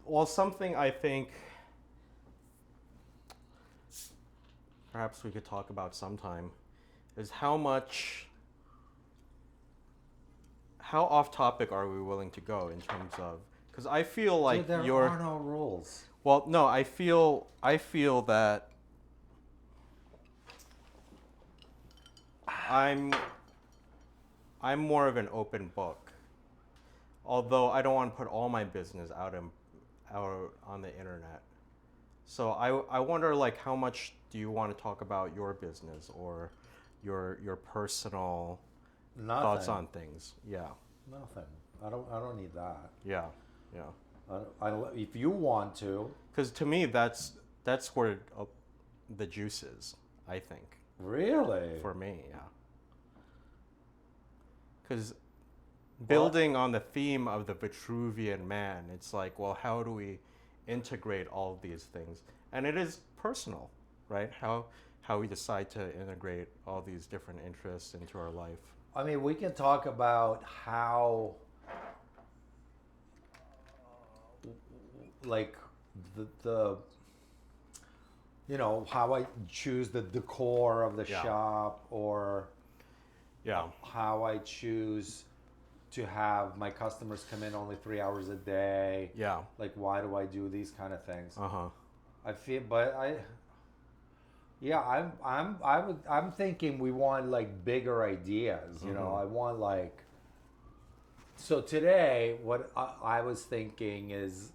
Well, something I think perhaps we could talk about sometime is how off topic are we willing to go in terms of, because I feel like Dude, there are no rules. well, no, I feel that I'm I'm more of an open book. Although I don't want to put all my business out on the internet. So I wonder like how much do you want to talk about your business or your personal thoughts Nothing. on things? Yeah. Nothing. I don't need that. Yeah. Yeah. If you want to, Cuz to me that's where the juice is, I think. really. For me, yeah. Cuz Well, building on the theme of the Vitruvian man, it's like, well, how do we integrate all of these things? And it is personal, right? How we decide to integrate all these different interests into our life. I mean, we can talk about how, like, the how I choose the decor of the Yeah. shop, or Yeah. how I choose to have my customers come in only 3 hours a day. Yeah. Like, why do I do these kind of things? Uh-huh. I feel, but yeah, I'm thinking we want like bigger ideas. I want like. So today, what I was thinking is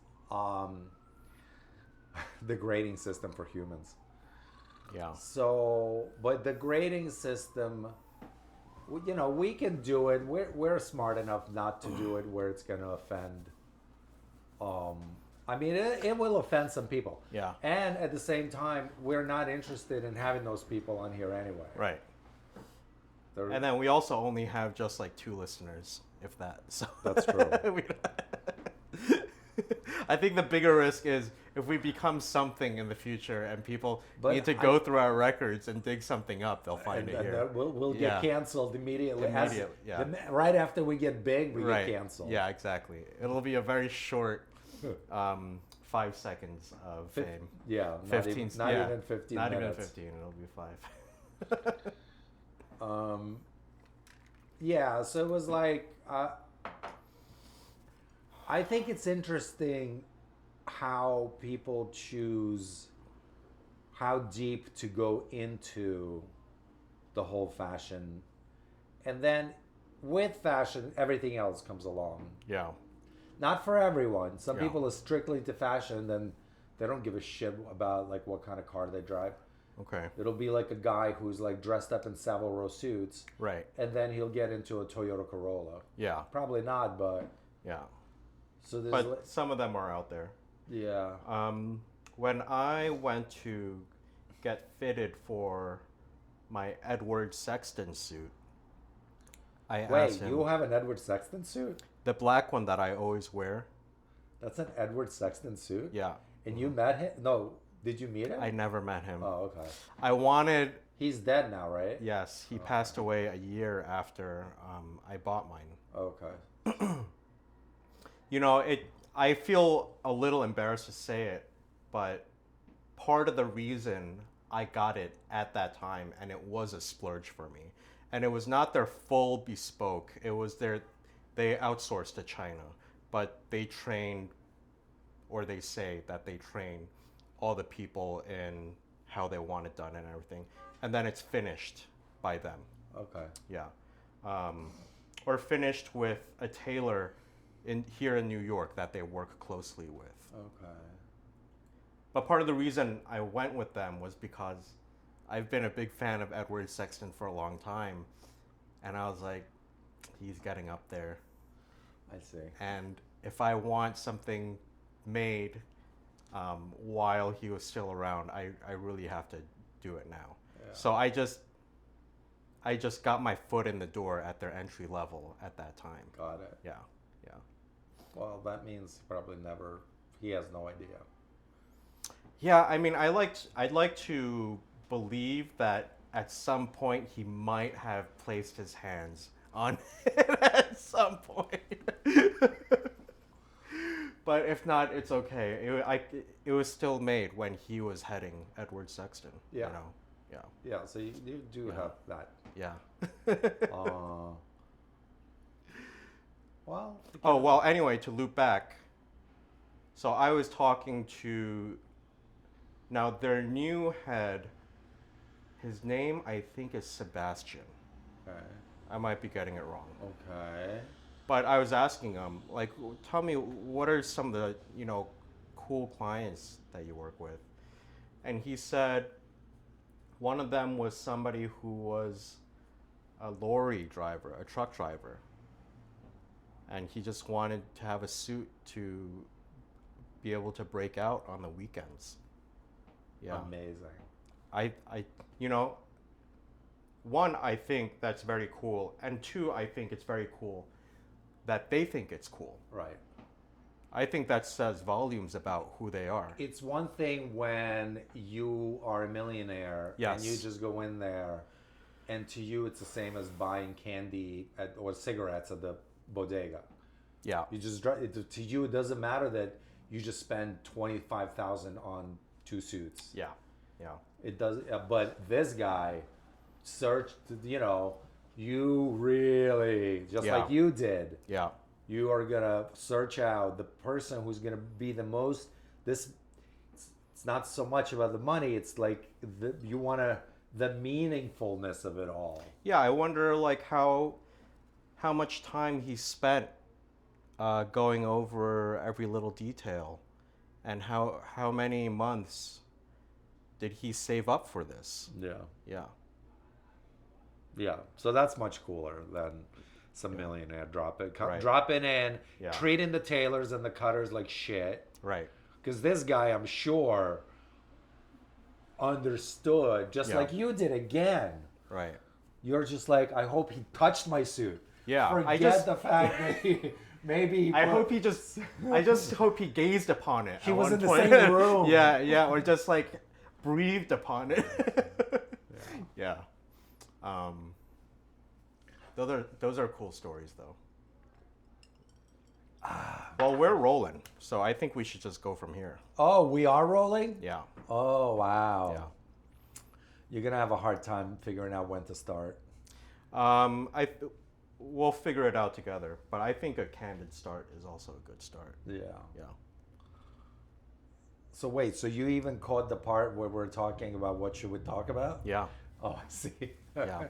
the grading system for humans. Yeah. So, but the grading system, we can do it. We're smart enough not to do it where it's going to offend. Um, I mean, it will offend some people. Yeah. And at the same time, we're not interested in having those people on here anyway. Right. They're- And then we also only have just like 2 listeners, if that. So That's true. I think the bigger risk is if we become something in the future and people But need to go through our records and dig something up, they'll find it and here. we'll get Yeah. canceled immediately. Yeah. Right after we get big, we Right. get canceled. Yeah, exactly. It'll be a very short 5 seconds of fame. Yeah, 15. not yeah, even 15 Not minutes. even 15. It'll be 5. Yeah, so it was like, I think it's interesting how people choose how deep to go into the whole fashion. And then with fashion, everything else comes along. Yeah. Not for everyone. Some Yeah. people are strictly into fashion, then they don't give a shit about like what kind of car they drive. Okay. It'll be like a guy who's like dressed up in Savile Row suits, Right. and then he'll get into a Toyota Corolla. Yeah. Probably not, but Yeah. so there's But some of them are out there. yeah. When I went to get fitted for my Edward Sexton suit, I Wait, asked him you have an Edward Sexton suit? the black one that I always wear. That's an Edward Sexton suit? Yeah. And you met him? No, did you meet him? I never met him. Oh, okay. I wanted. He's dead now, right? Yes, he passed away a year after I bought mine. Okay. I feel a little embarrassed to say it, but part of the reason I got it at that time, and it was a splurge for me, and it was not their full bespoke. It was they outsourced to China, but they trained, or they say that they train all the people in how they want it done and everything, and then it's finished by them. Okay. Yeah, or finished with a tailor here in New York that they work closely with. Okay. But part of the reason I went with them was because I've been a big fan of Edward Sexton for a long time, and I was like, he's getting up there. I see. And if I want something made while he was still around, I really have to do it now. Yeah. So I just got my foot in the door at their entry level at that time. Got it. Yeah, yeah. Well, that means probably never. He has no idea. Yeah, I mean, I'd like to believe that at some point he might have placed his hands on it at some point. But if not, it's okay. It was still made when he was heading Edward Sexton. Yeah. You know? Yeah. Yeah, so you do have that. Yeah. Uh, well. Oh, well, anyway, to loop back. So I was talking to, now their new head, his name I think is Sebastian. Okay. I might be getting it wrong. Okay. But I was asking him, like, tell me, what are some of the, cool clients that you work with? And he said one of them was somebody who was a lorry driver, a truck driver. And he just wanted to have a suit to be able to break out on the weekends. Yeah. Amazing. I one, I think that's very cool. And two, I think it's very cool that they think it's cool. Right. I think that says volumes about who they are. It's one thing when you are a millionaire Yes. and you just go in there, and to you it's the same as buying candy or cigarettes at the bodega. Yeah. You just to you it doesn't matter that you just spend $25,000 on 2 suits. Yeah. Yeah. It does, but this guy searched. You really just Yeah. like you did. Yeah. You are gonna search out the person who's gonna be the most. It's not so much about the money. It's like you want the meaningfulness of it all. Yeah, I wonder like how much time he spent going over every little detail, and how many months did he save up for this? Yeah. Yeah. Yeah. So that's much cooler than some millionaire dropping in, Yeah. treating the tailors and the cutters like shit. Right. Because this guy, I'm sure, understood just Yeah. like you did again. Right. You're just like, I hope he touched my suit. Yeah. Forget the fact that maybe. I just hope he gazed upon it. He at was one in the point. same room. Yeah, or just like breathed upon it. Yeah. Those are cool stories though. Well, we're rolling, so I think we should just go from here. Oh, we are rolling? Yeah. Oh, wow. Yeah. You're going to have a hard time figuring out when to start. We'll figure it out together, but I think a candid start is also a good start. Yeah. Yeah. So wait, so you even caught the part where we're talking about what should we talk about? Yeah. Oh, I see. Yeah.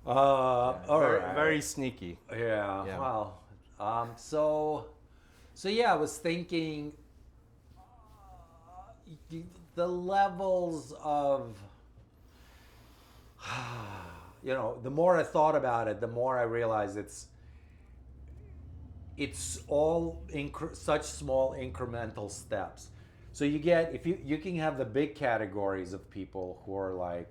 All right. Very sneaky. Yeah. Yeah. Well, so yeah, I was thinking the levels of, the more I thought about it, the more I realized it's all such small incremental steps. So you get, if you can have the big categories of people who are like,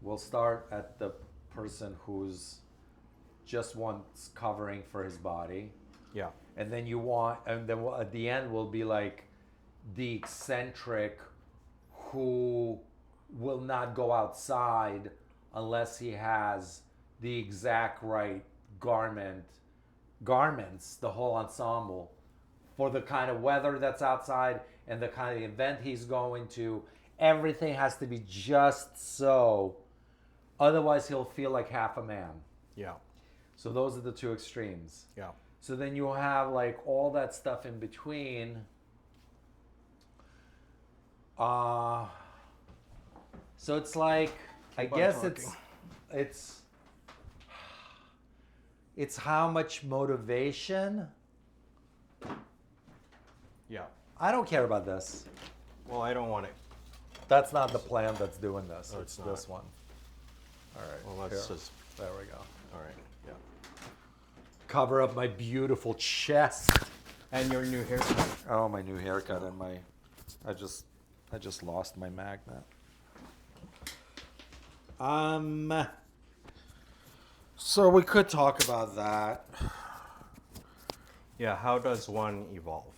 we'll start at the person who's just wants covering for his body. Yeah. And then at the end will be like the eccentric who will not go outside unless he has the exact right garments, the whole ensemble for the kind of weather that's outside and the kind of event he's going to. Everything has to be just so. Otherwise, he'll feel like half a man. Yeah. So those are the two extremes. Yeah. So then you have like all that stuff in between. So it's like, I guess it's how much motivation. Yeah. I don't care about this. Well, I don't want it. That's not the plan that's doing this. No, it's it's this not. one. All right. Well, let's here. just. There we go. All right. Yeah. Cover up my beautiful chest. And your new haircut. Oh, my new haircut and I just lost my magnet. So we could talk about that. Yeah. How does one evolve?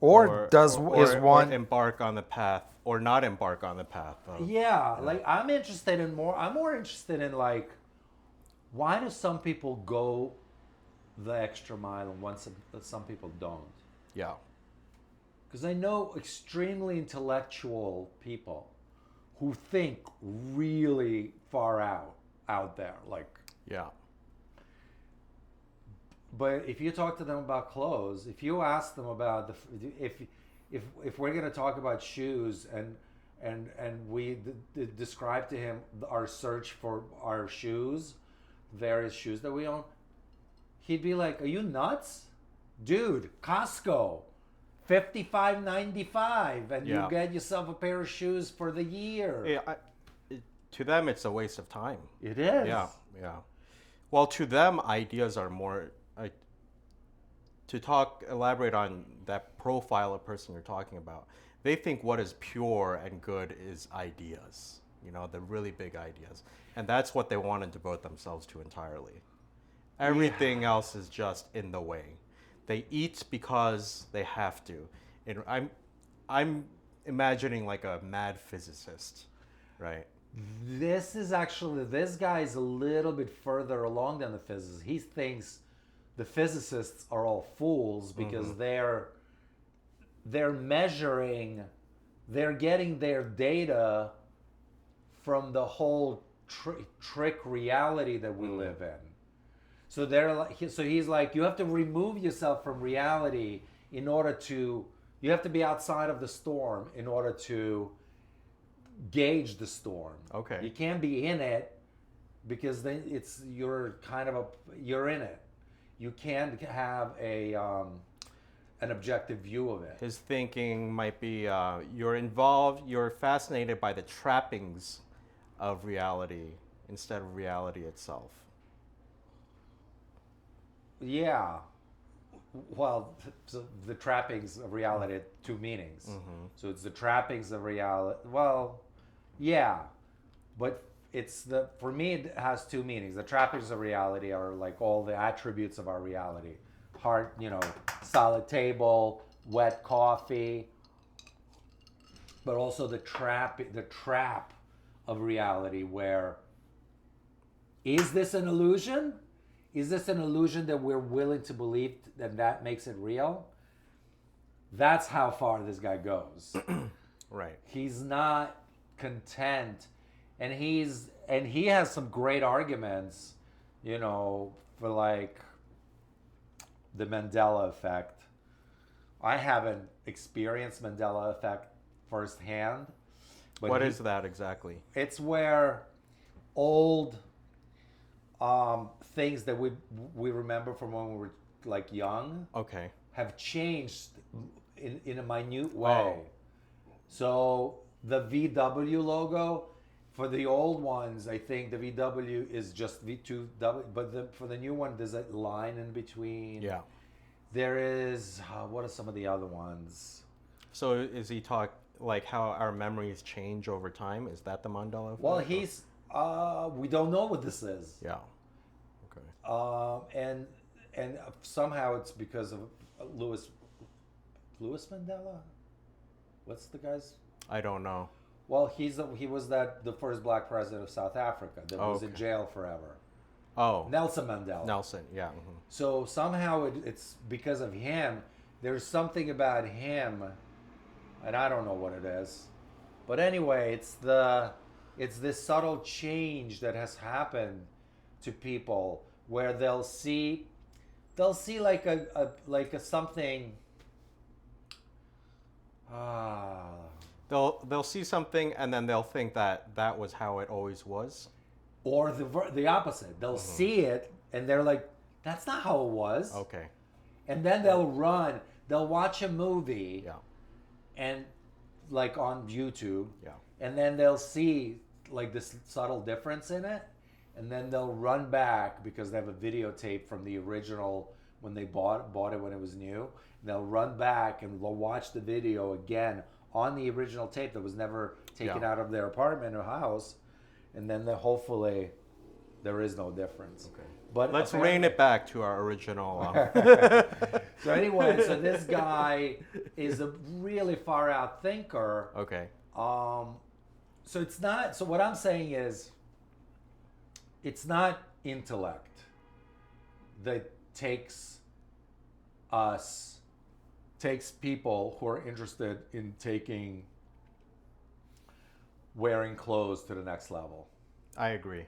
Or embark on the path, or not embark on the path? Like I'm more interested in like, why do some people go the extra mile and some people don't. Yeah. Because I know extremely intellectual people who think really far out there, like. Yeah. But if you talk to them about clothes, if you ask them about if we're going to talk about shoes and we describe to him our search for our shoes, various shoes that we own, he'd be like, "Are you nuts, dude? Costco, $55.95, and you get yourself a pair of shoes for the year." Yeah. To them, it's a waste of time. It is. Yeah. Yeah. Well, to them, ideas are more. Elaborate on that profile of person you're talking about. They think what is pure and good is ideas, the really big ideas. And that's what they want to devote themselves to entirely. Everything else is just in the way. They eat because they have to. And I'm imagining like a mad physicist, right? This guy is a little bit further along than the physicist. He thinks the physicists are all fools because they're measuring, they're getting their data from the whole trick reality that we live in. So he's like, you have to remove yourself from reality you have to be outside of the storm in order to gauge the storm. Okay. You can't be in it because then you're in it. You can't have an objective view of it. His thinking might be you're fascinated by the trappings of reality instead of reality itself. Yeah. Well, so the trappings of reality have two meanings. So it's the trappings of reality. Well, yeah. But for me, it has two meanings. The trappings of reality are like all the attributes of our reality. Hard, solid table, wet coffee, but also the trap of reality where, is this an illusion? Is this an illusion that we're willing to believe that makes it real? That's how far this guy goes. Right. He's not content, and he has some great arguments, for like the Mandela effect. I haven't experienced Mandela effect firsthand. But what is that exactly? It's where old things that we remember from when we were like young have changed in a minute way. So the VW logo, for the old ones, I think the VW is just V2W, but for the new one, there's a line in between. Yeah. There is, what are some of the other ones? So is he like how our memories change over time? Is that the Mandela effect? Well, we don't know what this is. Yeah. Okay. And somehow it's because of Louis Mandela? What's the guy's? I don't know. Well, he was the first black president of South Africa that was in jail forever. Oh. Nelson Mandela. Nelson, yeah. So somehow it's because of him. There's something about him, and I don't know what it is. But anyway, it's this subtle change that has happened to people where they'll see like a something. They'll see something and then they'll think that was how it always was. Or the opposite. They'll see it and they're like, that's not how it was. Okay. And then they'll watch a movie. Yeah. And like on YouTube. Yeah. And then they'll see like this subtle difference in it. And then they'll run back because they have a videotape from the original when they bought it when it was new. And they'll run back and they'll watch the video again on the original tape that was never taken out of their apartment or house. And then hopefully there is no difference. Okay. But let's rein it back to our original. So anyway, so this guy is a really far out thinker. Okay. So it's not. So what I'm saying is, it's not intellect that takes people who are interested in taking wearing clothes to the next level. I agree.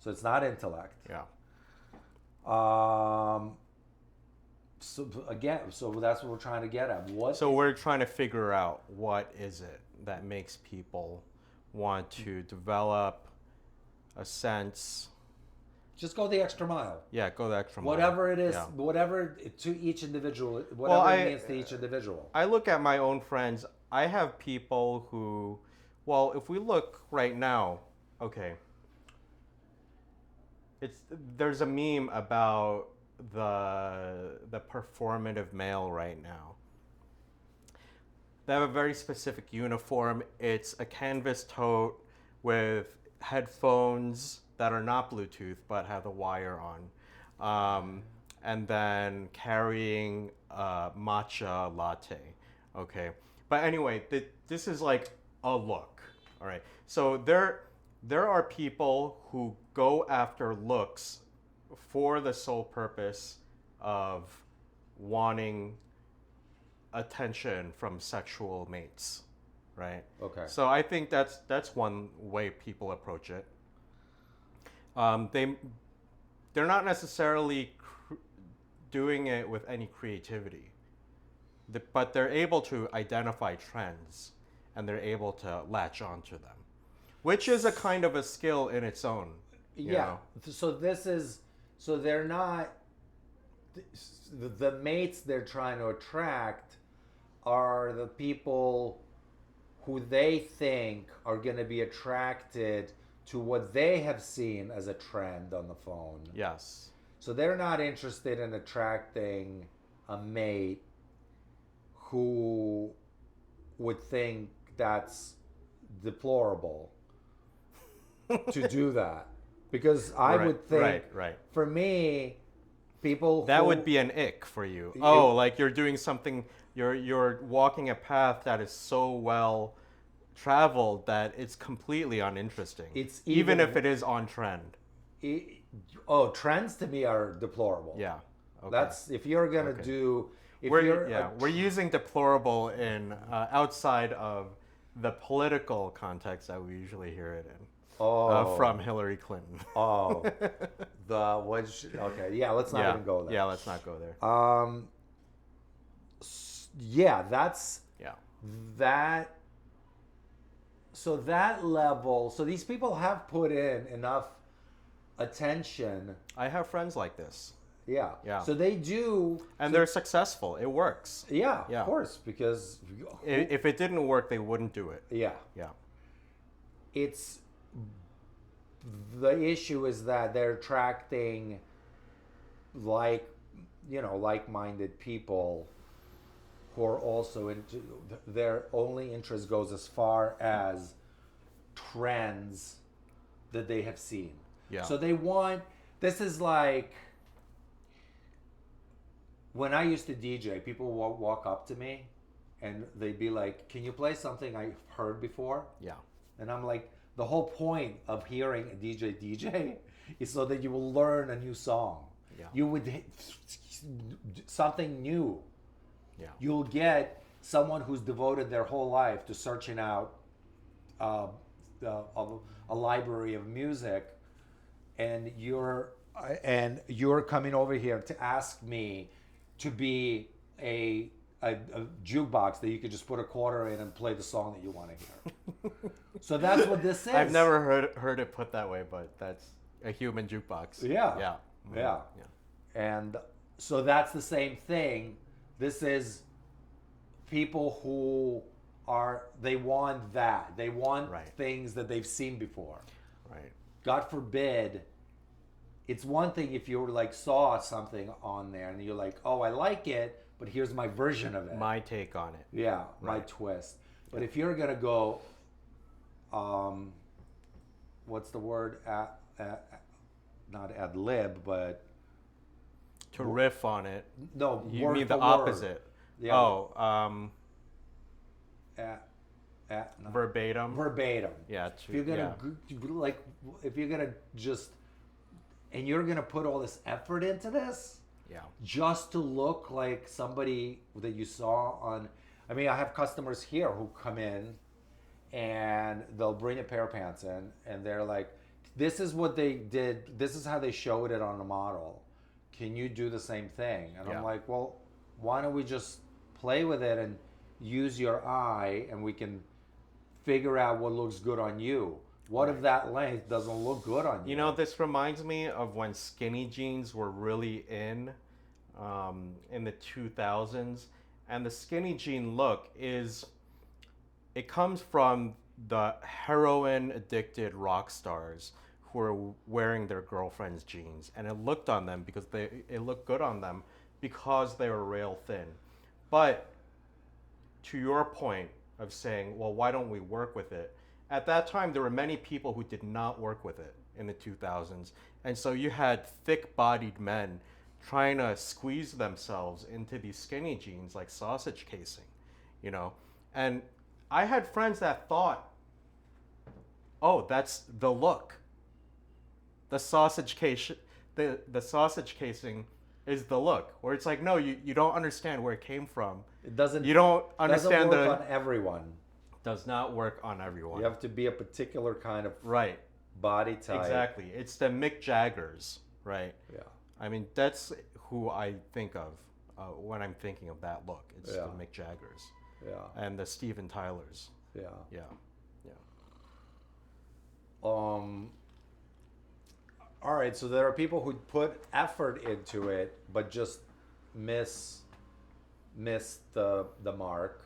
So it's not intellect. Yeah. So again, so that's what we're trying to get at. So we're trying to figure out what is it that makes people want to develop a sense. Just go the extra mile. Yeah, go the extra mile. Whatever it is, Yeah. whatever to each individual, whatever it means to each individual. I look at my own friends. I have people who, well, if we look right now, okay, there's a meme about the performative male right now. They have a very specific uniform. It's a canvas tote with headphones that are not Bluetooth but have the wire on, and then carrying a matcha latte. Okay, but anyway, this is like a look. All right, so there are people who go after looks for the sole purpose of wanting attention from sexual mates, right? Okay. So I think that's one way people approach it. They're not necessarily doing it with any creativity, but they're able to identify trends and they're able to latch onto them, which is a kind of a skill in its own. You know? So they're not the mates they're trying to attract are the people who they think are going to be attracted to what they have seen as a trend on the phone. Yes. So they're not interested in attracting a mate who would think that's deplorable to do that. Because I would think, right. For me, people that would be an ick for you. Oh, like you're doing something, you're walking a path that is so well traveled that it's completely uninteresting. It's even if it is on trend. Trends to me are deplorable. Yeah. Okay. That's if you're gonna do. We're using deplorable in outside of the political context that we usually hear it in. From Hillary Clinton. Okay, yeah, let's not even go there. Yeah, let's not go there. That. So that level, so these people have put in enough attention. I have friends like this. Yeah. Yeah. So they do. And they're successful. It works. Yeah, of course, because if it didn't work, they wouldn't do it. Yeah. Yeah. It's the issue is that they're attracting like-minded people who are also into their only interest goes as far as trends that they have seen. Yeah. So they want this is like when I used to DJ, people would walk up to me and they'd be like, "Can you play something I've heard before?" Yeah. And I'm like, the whole point of hearing a DJ is so that you will learn a new song. Yeah. You would something new. Yeah. You'll get someone who's devoted their whole life to searching out a library of music, and you're coming over here to ask me to be a jukebox that you could just put a quarter in and play the song that you want to hear. So that's what this is. I've never heard it put that way, but that's a human jukebox. Yeah. Yeah. Yeah. And so that's the same thing. This is people who they want that. They want things that they've seen before. Right. God forbid, it's one thing if you saw something on there and you're like, oh, I like it, but here's my version of it. My take on it. Yeah, my twist. But if you're going to go, what's the word? Not ad lib, but... To riff on it. No, you mean the opposite. Yeah. Verbatim. Verbatim. Yeah. If you're gonna just, and you're gonna put all this effort into this, Yeah. just to look like somebody that you saw on. I mean, I have customers here who come in and they'll bring a pair of pants in and they're like, this is what they did, this is how they showed it on the model. Can you do the same thing? And Yeah. I'm like, well, why don't we just play with it and use your eye and we can figure out what looks good on you. What if that length doesn't look good on you? You know, this reminds me of when skinny jeans were really in the 2000s. And the skinny jean look it comes from the heroin addicted rock stars who are wearing their girlfriend's jeans. And it looked on them because it looked good on them because they were rail thin. But to your point of saying, well, why don't we work with it? At that time, there were many people who did not work with it in the 2000s. And so you had thick bodied men trying to squeeze themselves into these skinny jeans like sausage casing, you know? And I had friends that thought, oh, that's the look. The sausage case, the sausage casing is the look. Where it's like, no, you don't understand where it came from. It doesn't. You don't understand doesn't work on everyone. Does not work on everyone. You have to be a particular kind of right body type. Exactly. It's the Mick Jaggers, right? Yeah. I mean, that's who I think of when I'm thinking of that look. It's the Mick Jaggers. Yeah. And the Steven Tylers. Yeah. Yeah. Yeah. All right, so there are people who put effort into it, but just miss the mark.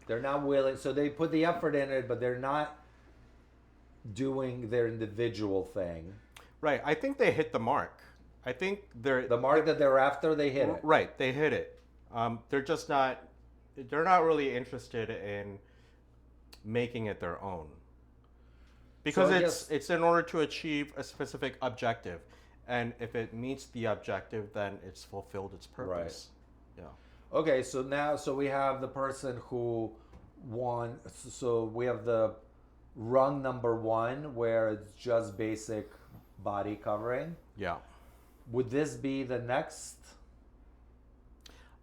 They're not willing, so they put the effort in it, but they're not doing their individual thing. Right. I think they hit the mark. I think the mark that they're after, they hit it. Right. They hit it. They're just not. They're not really interested in making it their own. Because it's in order to achieve a specific objective, and if it meets the objective, then it's fulfilled its purpose. Right. Yeah. Okay, so we have the person who won. So we have the rung number 1 where it's just basic body covering. Yeah. Would this be the next?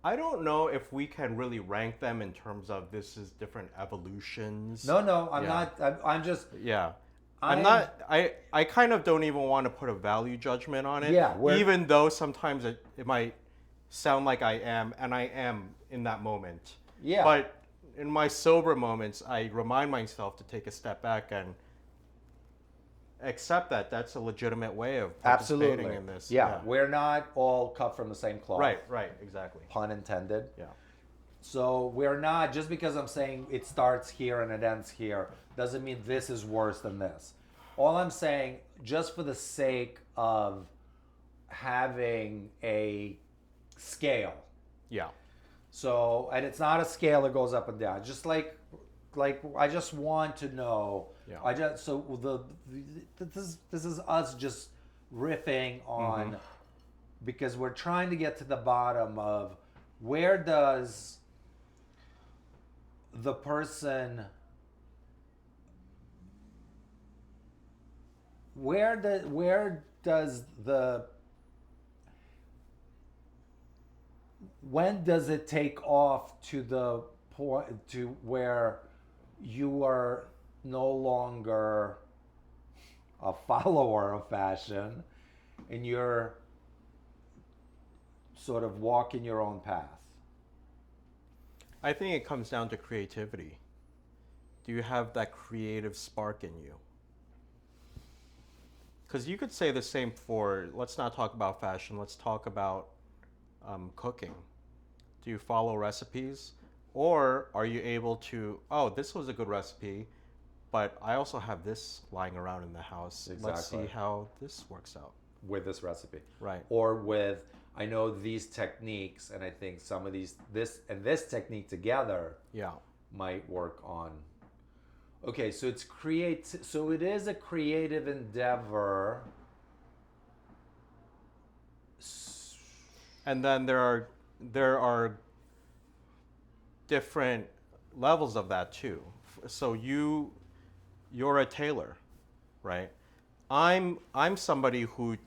I don't know if we can really rank them in terms of this is different evolutions. No, I'm not. I'm just. Yeah. I'm not. I kind of don't even want to put a value judgment on it. Yeah. Even though sometimes it might sound like I am, and I am in that moment. Yeah. But in my sober moments, I remind myself to take a step back and accept that that's a legitimate way of participating in this. Yeah. We're not all cut from the same cloth. Right, exactly. Pun intended. Yeah. So we're not, just because I'm saying it starts here and it ends here, doesn't mean this is worse than this. All I'm saying, just for the sake of having a scale. Yeah. So, and it's not a scale that goes up and down. Just like I just want to know. Yeah. This is us just riffing on, because we're trying to get to the bottom of where does the person, when does it take off to the point to where you are no longer a follower of fashion and you're sort of walking your own path? I think it comes down to creativity. Do you have that creative spark in you? Because you could say the same for, let's not talk about fashion, let's talk about cooking. Do you follow recipes? Or are you able to, oh, this was a good recipe, but I also have this lying around in the house. Exactly. Let's see how this works out. With this recipe. Right. Or with, I know these techniques, and I think some of this technique together might work on. Okay, so so it is a creative endeavor. And then there are different levels of that too. So you're a tailor, right? I'm somebody who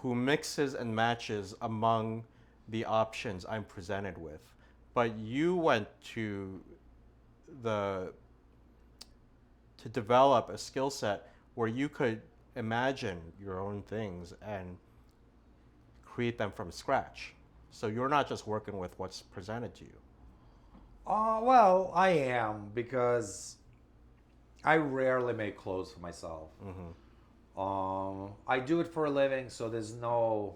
who mixes and matches among the options I'm presented with. But you went the to develop a skill set where you could imagine your own things and create them from scratch. So you're not just working with what's presented to you. Well, I am, because I rarely make clothes for myself. I do it for a living, so there's no.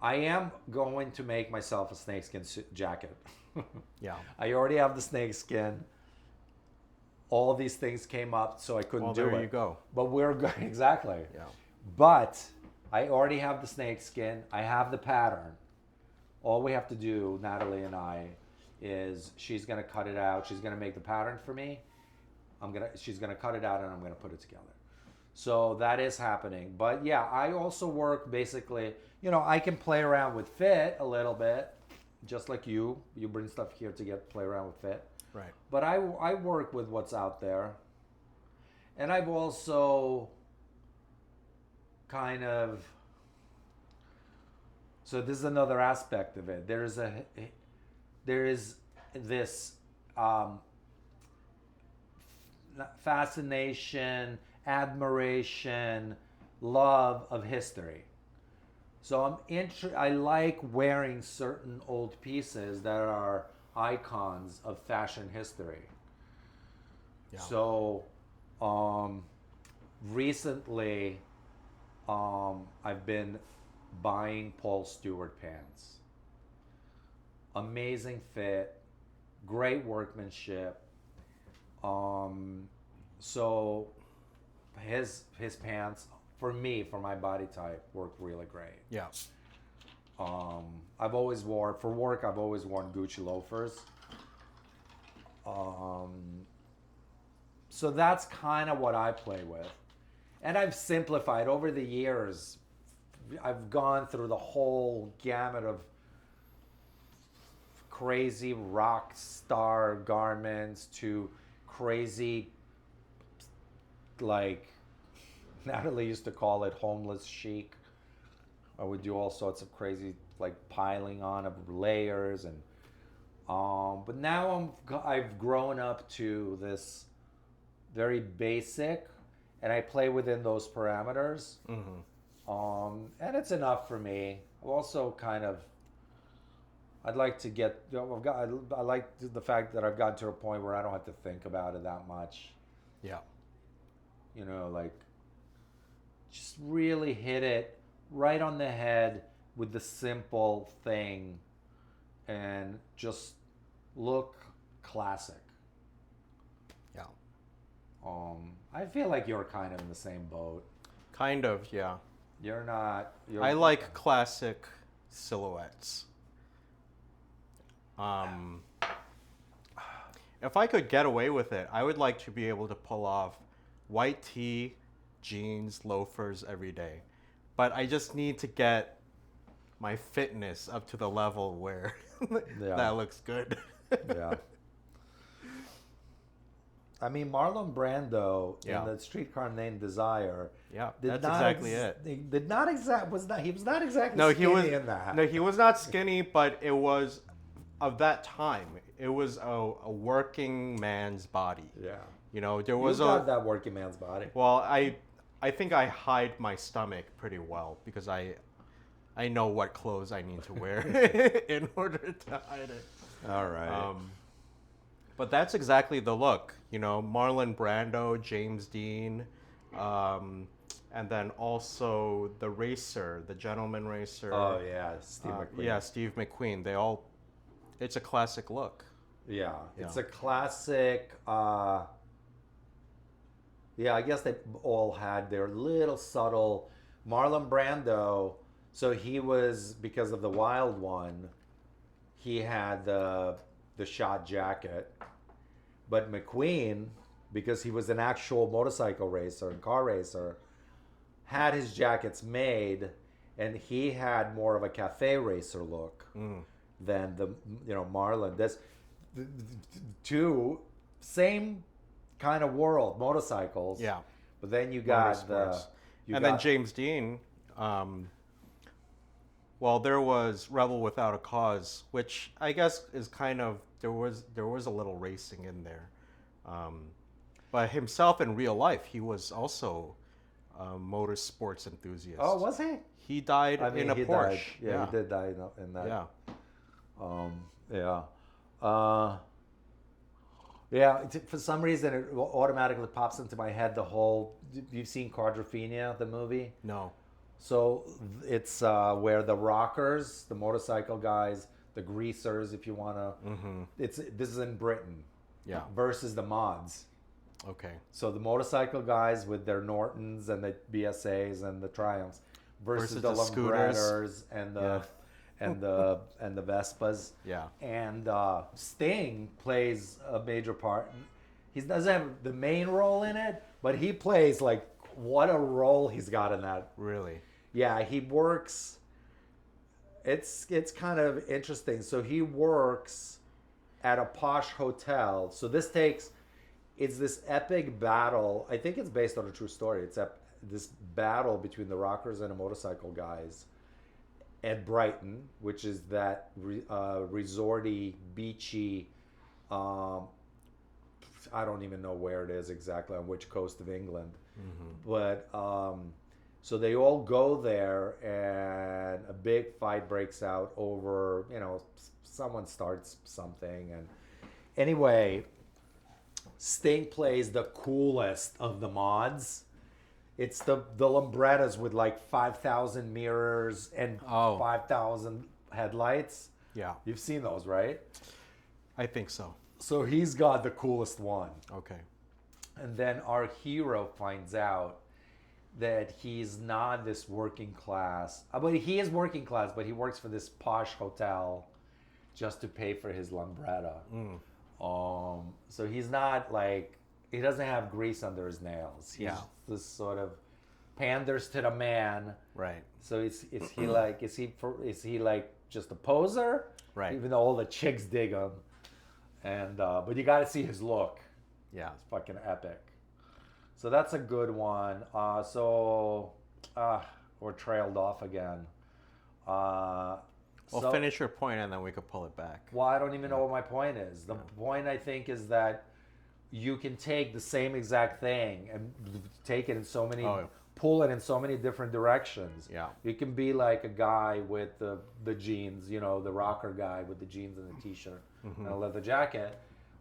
I am going to make myself a snakeskin jacket. Yeah. I already have the snakeskin. All of these things came up, so I couldn't do it. There you go. But we're good, exactly. Yeah. But I already have the snakeskin. I have the pattern. All we have to do, Natalie and I, is she's gonna cut it out. She's gonna make the pattern for me. She's gonna cut it out, and I'm gonna put it together. So that is happening. But yeah, I also work basically. I can play around with fit a little bit, just like you. You bring stuff here to play around with fit. Right. But I work with what's out there. And I've also kind of. So this is another aspect of it. There is this fascination, admiration, love of history. So I like wearing certain old pieces that are icons of fashion history. Yeah. So recently I've been buying Paul Stewart pants. Amazing fit, great workmanship. So his pants, for me, for my body type, work really great. Yeah. I've always worn Gucci loafers. So that's kind of what I play with. And I've simplified over the years. I've gone through the whole gamut of crazy rock star garments to crazy, like Natalie used to call it homeless chic. I would do all sorts of crazy, like piling on of layers, and but now I've grown up to this very basic, and I play within those parameters. And it's enough for me. I've also kind of, I'd like to get, I like the fact that I've gotten to a point where I don't have to think about it that much. Yeah. Like just really hit it right on the head with the simple thing and just look classic. Yeah. I feel like you're kind of in the same boat. Kind of, yeah. You're not. I like classic silhouettes. If I could get away with it, I would like to be able to pull off white tee, jeans, loafers every day. But I just need to get my fitness up to the level where that looks good. Yeah. I mean, Marlon Brando in the Streetcar Named Desire. Yeah, that's exactly it. He was not exactly No, skinny in that. No, he was not skinny, but it was of that time. It was a working man's body. Yeah. There was that working man's body. Well, I think I hide my stomach pretty well because I know what clothes I need to wear in order to hide it. All right. But that's exactly the look. Marlon Brando, James Dean, and then also the racer, the gentleman racer. Oh yeah, Steve McQueen. Yeah, Steve McQueen. It's a classic look. Yeah, it's a classic. I guess they all had their little subtle. Marlon Brando, so he was, because of the Wild One, he had the shot jacket. But McQueen, because he was an actual motorcycle racer and car racer, had his jackets made, and he had more of a cafe racer look than the Marlon. This two same kind of world, motorcycles. Yeah. But then you got then James Dean, Well, there was Rebel Without a Cause, which I guess is kind of there was a little racing in there, um, but himself in real life, he was also a motorsports enthusiast. Oh, was he? He died I mean, in a he Porsche. died. Yeah, he did die in that. Yeah. Yeah. Uh, yeah. For some reason, it automatically pops into my head the whole. You've seen Quadrophenia, the movie? No. So it's where the rockers, the motorcycle guys, the greasers, if you want to. This is in Britain. Yeah. Versus the mods. Okay. So the motorcycle guys with their Nortons and the BSAs and the Triumphs versus the Lambrettas and the and the Vespas. Yeah. And Sting plays a major part. He doesn't have the main role in it, but he plays like what a role he's got in that. Really? Yeah, he works. It's kind of interesting. So he works at a posh hotel. So it's this epic battle. I think it's based on a true story. It's this battle between the rockers and the motorcycle guys at Brighton, which is that resorty, beachy. I don't even know where it is exactly, on which coast of England. But so they all go there, and a big fight breaks out over, someone starts something. And anyway, Sting plays the coolest of the mods. It's the Lambrettas with like 5,000 mirrors and 5,000 headlights. Yeah. You've seen those, right? I think so. So he's got the coolest one. Okay. And then our hero finds out that he's not this working class. But he is working class, but he works for this posh hotel just to pay for his Lambretta. So he's not like, he doesn't have grease under his nails. He's this sort of panders to the man. Right. So is he like just a poser? Right. Even though all the chicks dig him. And but you got to see his look. Yeah. It's fucking epic. So that's a good one. We're trailed off again. Well, finish your point and then we could pull it back. Well, I don't even know what my point is. The point, I think, is that you can take the same exact thing and take it in so many, pull it in so many different directions. Yeah. You can be like a guy with the jeans, the rocker guy with the jeans and the t-shirt and a leather jacket,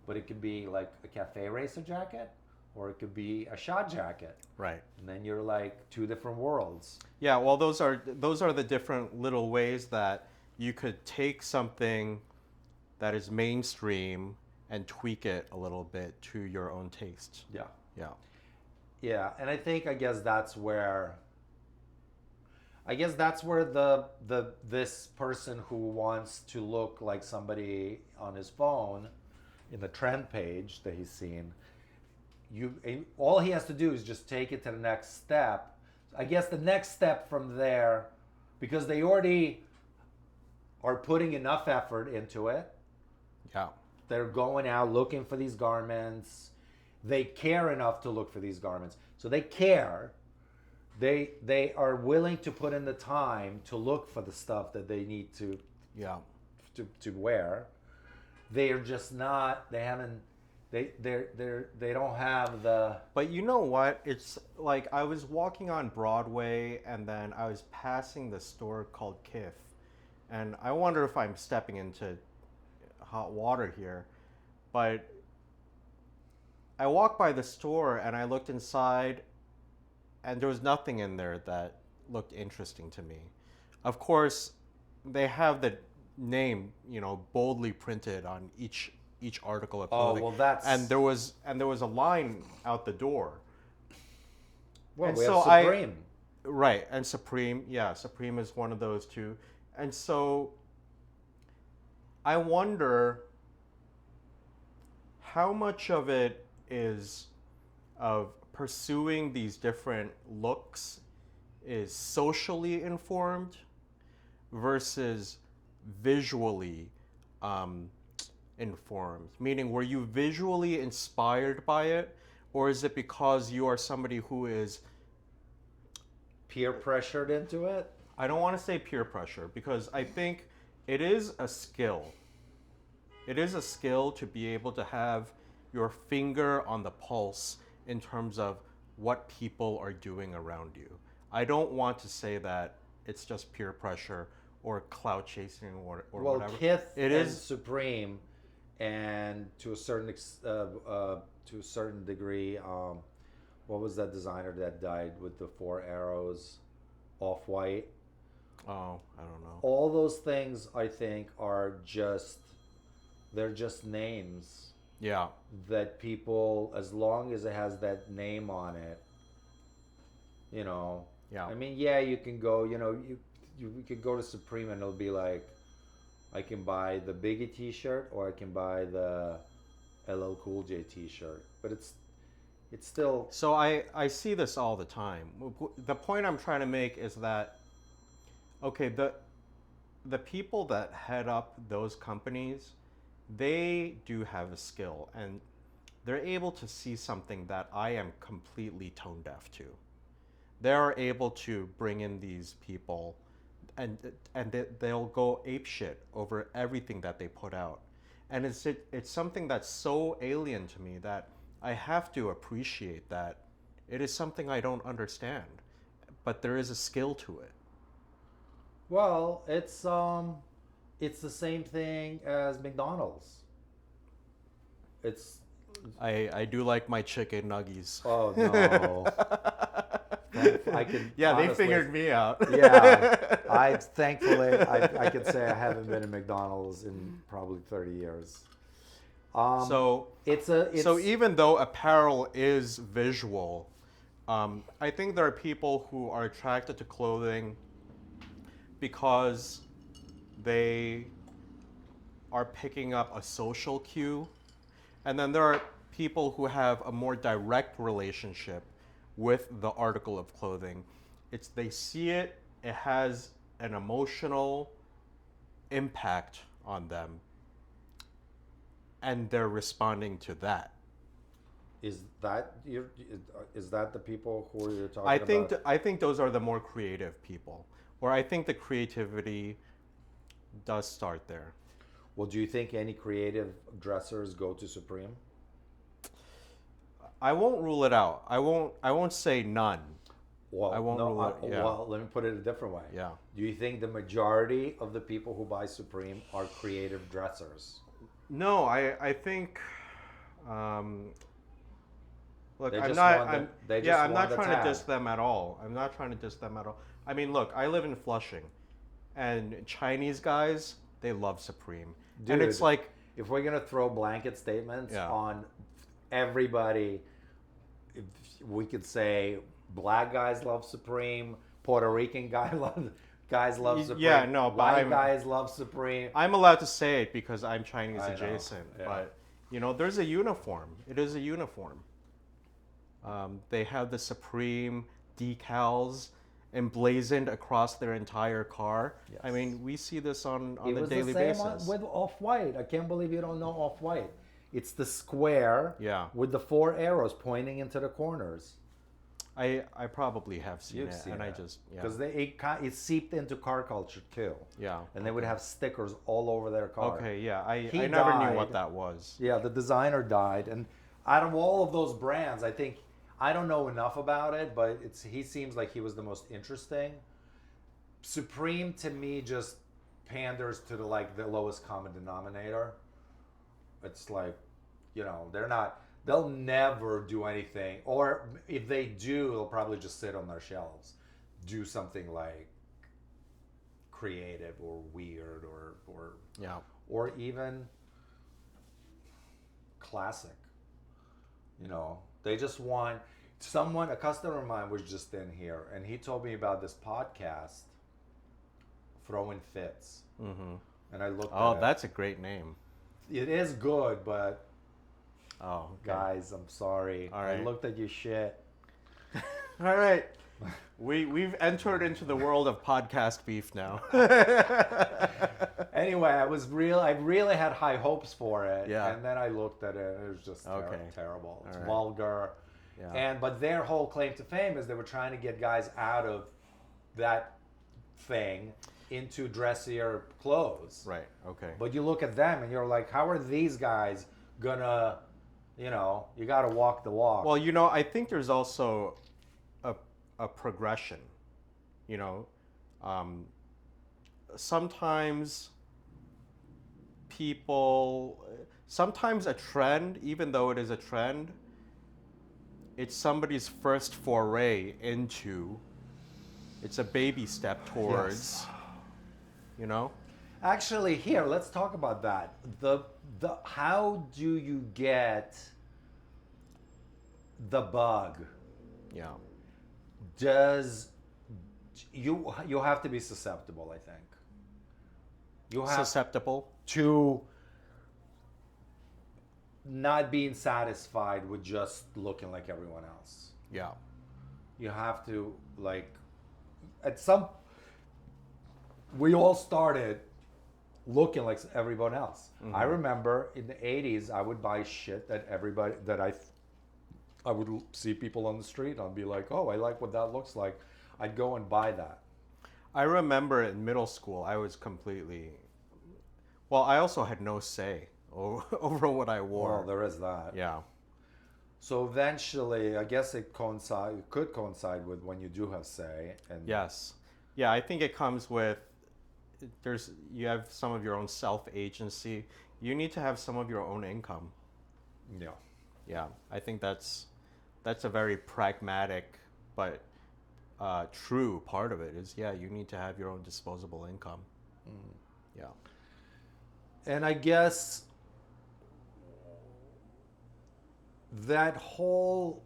but it could be like a cafe racer jacket, or it could be a shot jacket. Right. And then you're like two different worlds. Yeah, well, those are the different little ways that you could take something that is mainstream and tweak it a little bit to your own taste. Yeah. Yeah. Yeah, and I guess that's where this person who wants to look like somebody on his phone in the trend page that he's seen, all he has to do is just take it to the next step. I guess the next step from there, because they already are putting enough effort into it. Yeah. They're going out looking for these garments. They care enough to look for these garments. So they care. They are willing to put in the time to look for the stuff that they need to wear. They are just not, they don't have the... But you know what? It's like I was walking on Broadway and then I was passing the store called Kith. And I wonder if I'm stepping into hot water here. But I walked by the store and I looked inside and there was nothing in there that looked interesting to me. Of course, they have the name, boldly printed on each article of clothing. Oh, well, that's... And there was a line out the door. Well, and we so have Supreme. Right, and Supreme is one of those too. And so I wonder how much of it is of pursuing these different looks is socially informed versus visually informed. Meaning, were you visually inspired by it, or is it because you are somebody who is peer pressured into it? I don't want to say peer pressure because I think it is a skill. It is a skill to be able to have your finger on the pulse in terms of what people are doing around you. I don't want to say that it's just peer pressure or clout chasing or Well, whatever. Kith It and is, Supreme, and to a certain degree, what was that designer that died with the four arrows, off white? oh, I don't know. All those things I think are just they're just names Yeah, that people, as long as it has that name on it, you know. yeah. I mean, yeah, you can go, you could go to Supreme and it'll be like, I can buy the Biggie T-shirt or I can buy the LL Cool J T-shirt, but it's still. So I see this all the time. The point I'm trying to make is that, okay, the people that head up those companies, they do have a skill and they're able to see something that I am completely tone deaf to. They're able to bring in these people and they'll go ape shit over everything that they put out. And it's something that's so alien to me that I have to appreciate that it is something I don't understand, but there is a skill to it. Well, it's the same thing as McDonald's. It's I do like my chicken nuggies. oh no. I can Yeah, they honestly, figured me out. Yeah, I thankfully I could say I haven't been in McDonald's in probably 30 years. So It's even though apparel is visual, I think there are people who are attracted to clothing because they are picking up a social cue, and then there are people who have a more direct relationship with the article of clothing. It's they see it, it has an emotional impact on them, and they're responding to that. is that is that the people who you're talking I think about? I think those are the more creative people, or I think the creativity does start there. Well, do you think any creative dressers go to Supreme? I won't rule it out. I won't say none. Well, I won't no, rule it. Yeah. well, let me put it a different way. Yeah. Do you think the majority of the people who buy Supreme are creative dressers? No, I think. Look, They I'm just not. want the- I'm, they yeah, just I'm not want the trying to tag. diss them at all. I'm not trying to diss them at all. I mean, look, I live in Flushing, and Chinese guys, they love Supreme, and it's Dude, like, if we're gonna throw blanket statements Yeah. on everybody, if we could say black guys love Supreme, Puerto Rican guys love Supreme, yeah, no, but white guys love Supreme. I'm allowed to say it because I'm Chinese I know, adjacent. yeah. But there's a uniform. It is a uniform. They have the Supreme decals emblazoned across their entire car. I Yes. mean, we see this on It a was daily the same basis. with Off-White. I can't believe you don't know Off-White. It's the square Yeah. with the four arrows pointing into the corners. I probably have seen You've it, seen and I it. just Because it seeped into car culture too. yeah. And they would have stickers all over their car. Okay, yeah. I He never knew died. what that was. Yeah, the designer died, and out of all of those brands, I think I don't know enough about it, but he seems like he was the most interesting. Supreme to me just panders to the lowest common denominator. It's like, they'll never do anything, or if they do, they'll probably just sit on their shelves, do something like creative or weird Yeah. or even classic. They just want a customer of mine was just in here and he told me about this podcast, Throwing Fits. Mm-hmm. And I looked Oh, at it. that's a great name. It is good, but Oh, okay. guys, I'm sorry. All right. I looked at your shit. All right. We've entered into the world of podcast beef now. Anyway, I really had high hopes for it. Yeah. And then I looked at it and it was just Okay. terrible. It's All right. vulgar. Yeah. But their whole claim to fame is they were trying to get guys out of that thing into dressier clothes. Right. Okay. But you look at them and you're like, how are these guys gonna, you got to walk the walk. Well, I think there's also a progression. You know, um, sometimes sometimes a trend, even though it is a trend, it's somebody's first foray into. It's a baby step towards. Yes. Actually, here, let's talk about that. The how do you get the bug? Yeah. Does you have to be susceptible, I think. You have Susceptible to not being satisfied with just looking like everyone else. Yeah. You have to we all started looking like everyone else. Mm-hmm. I remember in the 80s, I would buy shit that I would see people on the street and I'd be like, oh, I like what that looks like. I'd go and buy that. I remember in middle school, I was I also had no say over what I wore. Well, there is that. Yeah. So eventually, I guess it could coincide with when you do have say. And Yes. Yeah, I think it comes with you have some of your own self-agency. You need to have some of your own income. Yeah. Yeah, I think that's a very pragmatic but true part of it is, you need to have your own disposable income. Mm. Yeah. And I guess that whole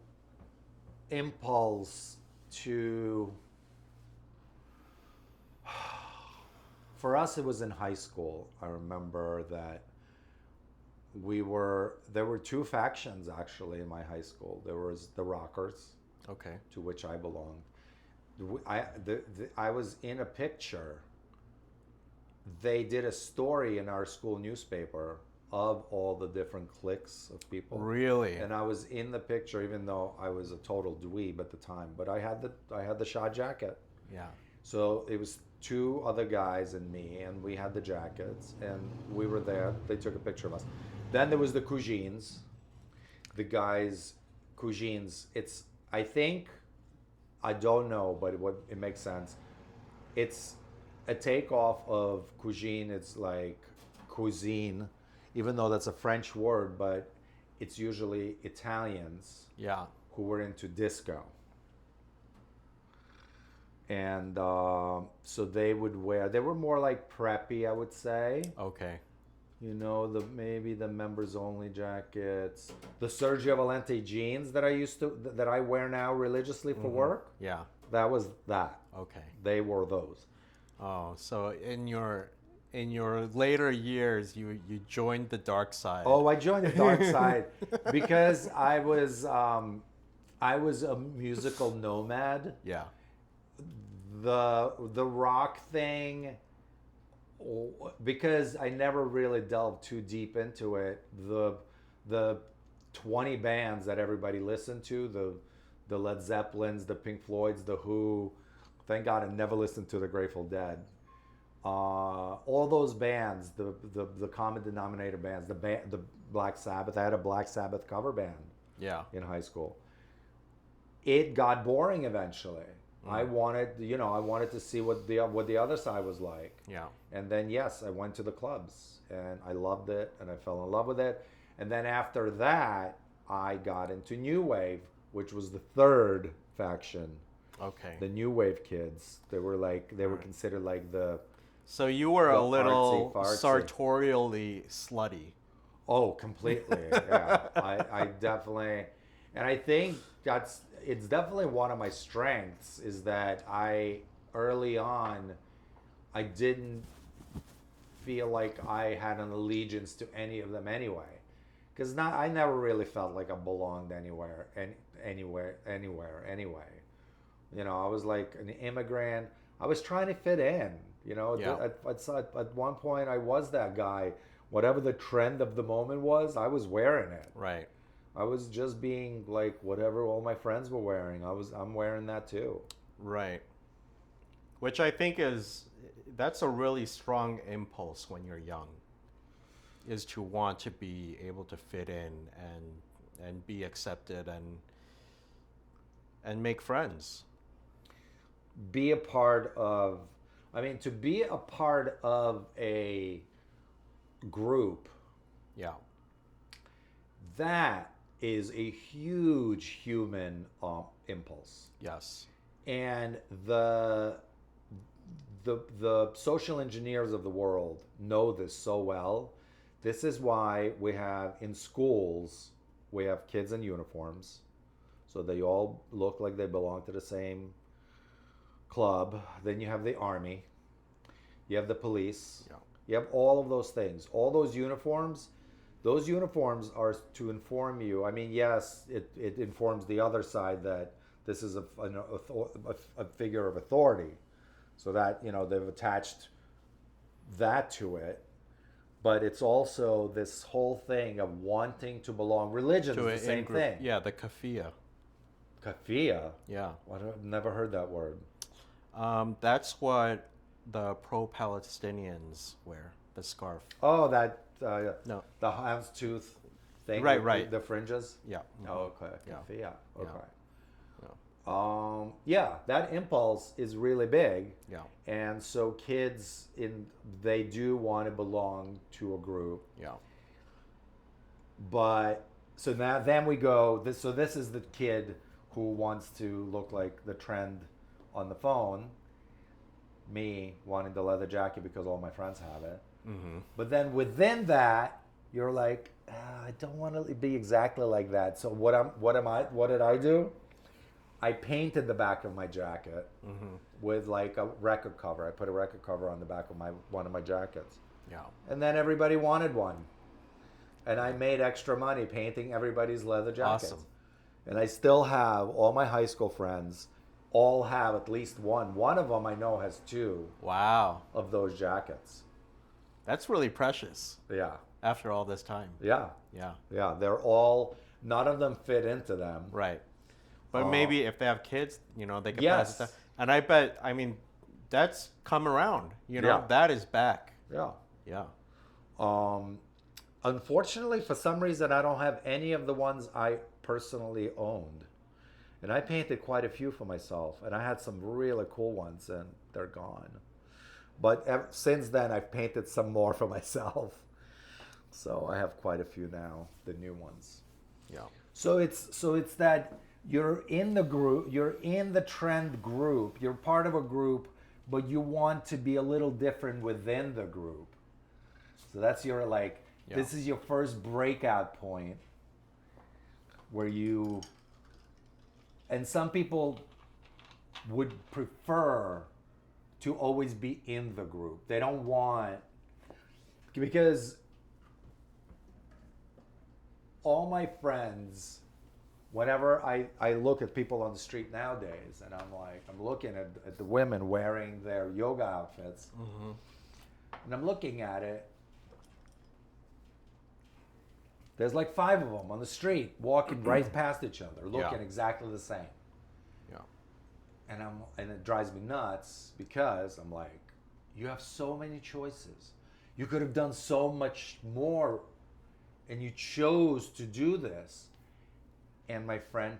impulse to, for us, it was in high school. I remember that there were two factions actually in my high school. There was the rockers, Okay. to which I belonged. I was in a picture. They did a story in our school newspaper of all the different cliques of people. Really? And I was in the picture, even though I was a total dweeb at the time. But I had the shot jacket. Yeah. So it was two other guys and me, and we had the jackets, and we were there. They took a picture of us. Then there was the Cousins. The guys, Cousins. I don't know, but it makes sense. It's a takeoff of cuisine. It's like cuisine, even though that's a French word, but it's usually Italians Yeah. who were into disco. And so they were more like preppy, I would say. Okay. Maybe the members only jackets, the Sergio Valente jeans that I wear now religiously for work. Yeah. That was that. Okay. They wore those. Oh, so in your later years, you joined the dark side. Oh, I joined the dark side because I was a musical nomad. Yeah. The rock thing, because I never really delved too deep into it. The 20 bands that everybody listened to, the Led Zeppelins, the Pink Floyds, the Who. Thank God I never listened to the Grateful Dead. All those bands, the common denominator bands, the Black Sabbath. I had a Black Sabbath cover band. Yeah. In high school. It got boring eventually. I wanted to see what the other side was like. Yeah. And then yes, I went to the clubs and I loved it and I fell in love with it. And then after that, I got into New Wave, which was the third faction. Okay. The New Wave kids. They were considered like the. So you were a little artsy-fartsy. sartorially slutty. Oh, completely. Yeah. I definitely, and I think it's definitely one of my strengths is that early on, I didn't feel like I had an allegiance to any of them anyway. Because I never really felt like I belonged anywhere anyway. I was like an immigrant. I was trying to fit in. Yeah. At one point I was that guy. Whatever the trend of the moment was, I was wearing it. Right. I was just being like whatever all my friends were wearing. I'm wearing that too. Right. Which I think that's a really strong impulse when you're young, is to want to be able to fit in and be accepted and make friends. Be a part of, I mean, to be a part of a group, Yeah. that is a huge human impulse. Yes. And the social engineers of the world know this so well. This is why we have in schools, we have kids in uniforms, so they all look like they belong to the same club. Then you have the army, you have the police, Yeah. you have all of those things, all those uniforms. Those uniforms are to inform you. I mean, yes, it informs the other side that this is a figure of authority, so that, you know, they've attached that to it. But it's also this whole thing of wanting to belong. Religion To is the an same in-group. thing. Yeah, the kafia. Kafia. Yeah. I've never heard that word. That's what the pro-Palestinians wear, the scarf. Oh, that No. the houndstooth thing. Right, with right. The fringes. Yeah. Oh, okay. Yeah. Kafia. Okay. Yeah. Yeah, that impulse is really big. Yeah. And so kids they do want to belong to a group. Yeah. But so now then we go this is the kid who wants to look like the trend on the phone. Me wanting the leather jacket because all my friends have it. Mm-hmm. But then within that, you're like, I don't want to be exactly like that. So what did I do? I painted the back of my jacket with like a record cover. I put a record cover on the back of one of my jackets. Yeah. And then everybody wanted one. And I made extra money painting everybody's leather jackets. Awesome. And I still have all my high school friends all have at least one. One of them I know has two Wow. of those jackets. That's really precious Yeah. after all this time. Yeah. Yeah. Yeah. They're all, none of them fit into them. Right. But maybe if they have kids, you know, they can Yes. pass it down. And I bet, I mean, that's come around. You know, Yeah. that is back. Yeah. Yeah. Unfortunately, for some reason, I don't have any of the ones I personally owned. And I painted quite a few for myself. And I had some really cool ones, and they're gone. But since then, I've painted some more for myself. So I have quite a few now, the new ones. Yeah. So it's that you're in the group, you're in the trend group, you're part of a group, but you want to be a little different within the group. So that's your this is your first breakout point where you, and some people would prefer to always be in the group. They don't want, because all my friends, whenever I look at people on the street nowadays, and I'm looking at the women wearing their yoga outfits, and I'm looking at it, there's like 5 of them on the street walking right past each other, looking exactly the same. Yeah. And it drives me nuts because I'm like, you have so many choices. You could have done so much more, and you chose to do this. And my friend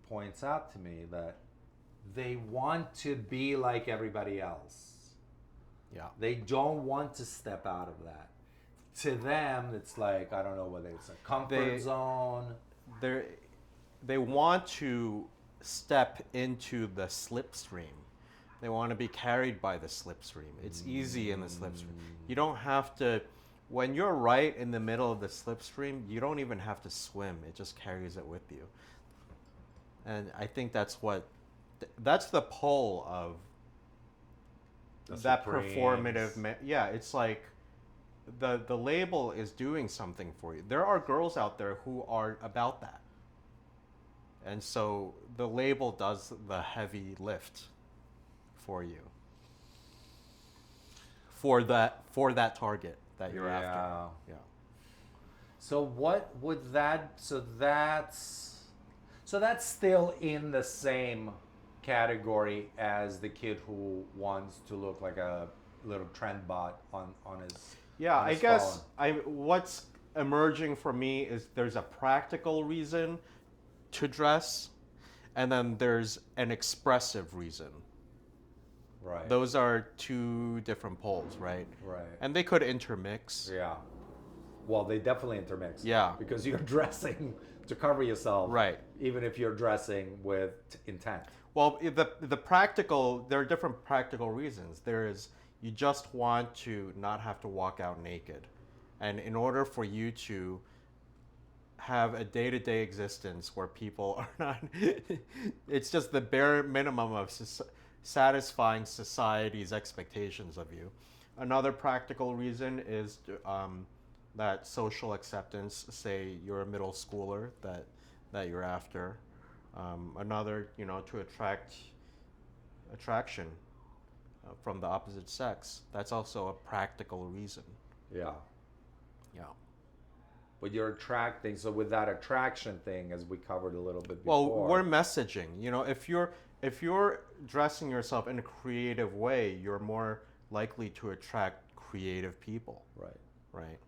points out to me that they want to be like everybody else. Yeah. They don't want to step out of that. To them, it's like, I don't know whether it's a comfort zone. They want to step into the slipstream. They want to be carried by the slipstream. It's easy in the slipstream. You don't have to, when you're right in the middle of the slipstream, you don't even have to swim. It just carries it with you. And I think that's the pull of that performative. Yeah, it's like the label is doing something for you. There are girls out there who are about that. And so the label does the heavy lift for you. For that target that you're after. Yeah. So what would that, so that's still in the same category as the kid who wants to look like a little trend bot on his Yeah, on I his guess phone. what's emerging for me is there's a practical reason to dress, and then there's an expressive reason. Right. Those are two different poles, right? Right. And they could intermix. Yeah. Well, they definitely intermix. Yeah. Because you're dressing to cover yourself, Right. even if you're dressing with intent. Well, the practical, there are different practical reasons. There is, you just want to not have to walk out naked. And in order for you to have a day-to-day existence where people are not, it's just the bare minimum of satisfying society's expectations of you. Another practical reason is that social acceptance, say you're a middle schooler that you're after. Another, to attract attraction from the opposite sex. That's also a practical reason. Yeah. Yeah. But you're attracting, so with that attraction thing, as we covered a little bit Well, before. we're messaging. If you're dressing yourself in a creative way, you're more likely to attract creative people. Right. Right.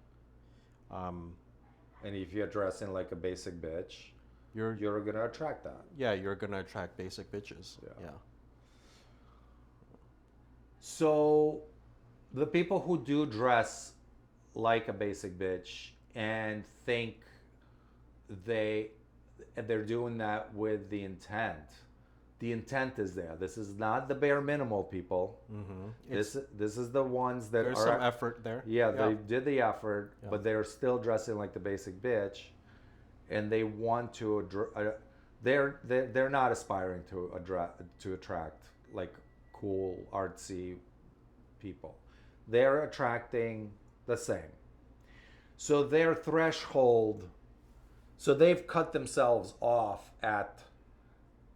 And if you're dressing like a basic bitch, You're going to attract that. Yeah, you're gonna attract basic bitches. Yeah. Yeah. So, the people who do dress like a basic bitch and think they're doing that with the intent. The intent is there. This is not the bare minimal people. Mm-hmm. This is the ones that There's are some effort there. Yeah, they did the effort, Yeah. but they're still dressing like the basic bitch, and they want to. They're not aspiring to attract like cool artsy people. They're attracting the same. So their threshold. So they've cut themselves off at.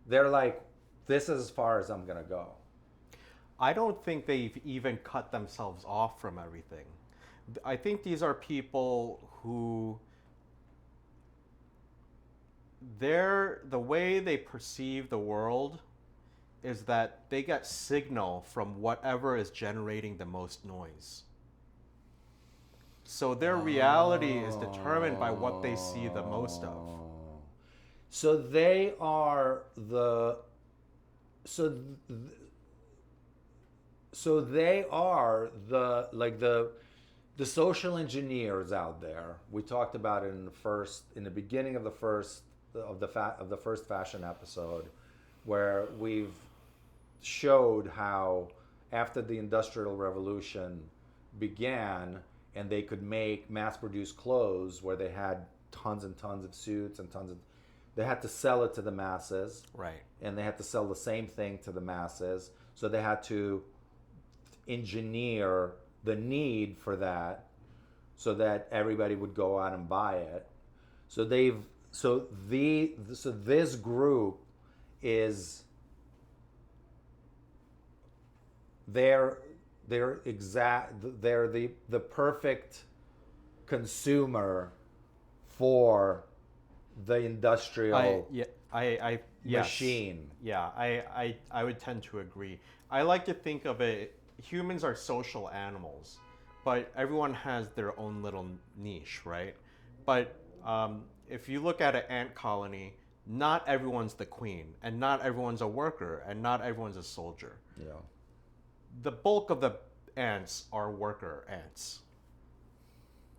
They're like, this is as far as I'm gonna go. I don't think they've even cut themselves off from everything. I think these are people who the way they perceive the world is that they get signal from whatever is generating the most noise. So their reality is determined by what they see the most of. So they are the so so they are the social engineers out there. We talked about it in the beginning of the first fashion episode, where we've showed how after the Industrial Revolution began and they could mass produce clothes where they had tons and tons of suits and they had to sell it to the masses. Right. And they had to sell the same thing to the masses. So they had to engineer the need for that so that everybody would go out and buy it. So this group is they're the perfect consumer for the industrial machine. Yeah, I would tend to agree. I like to think of it, humans are social animals, but everyone has their own little niche, right? But if you look at an ant colony, not everyone's the queen, and not everyone's a worker, and not everyone's a soldier. Yeah. The bulk of the ants are worker ants.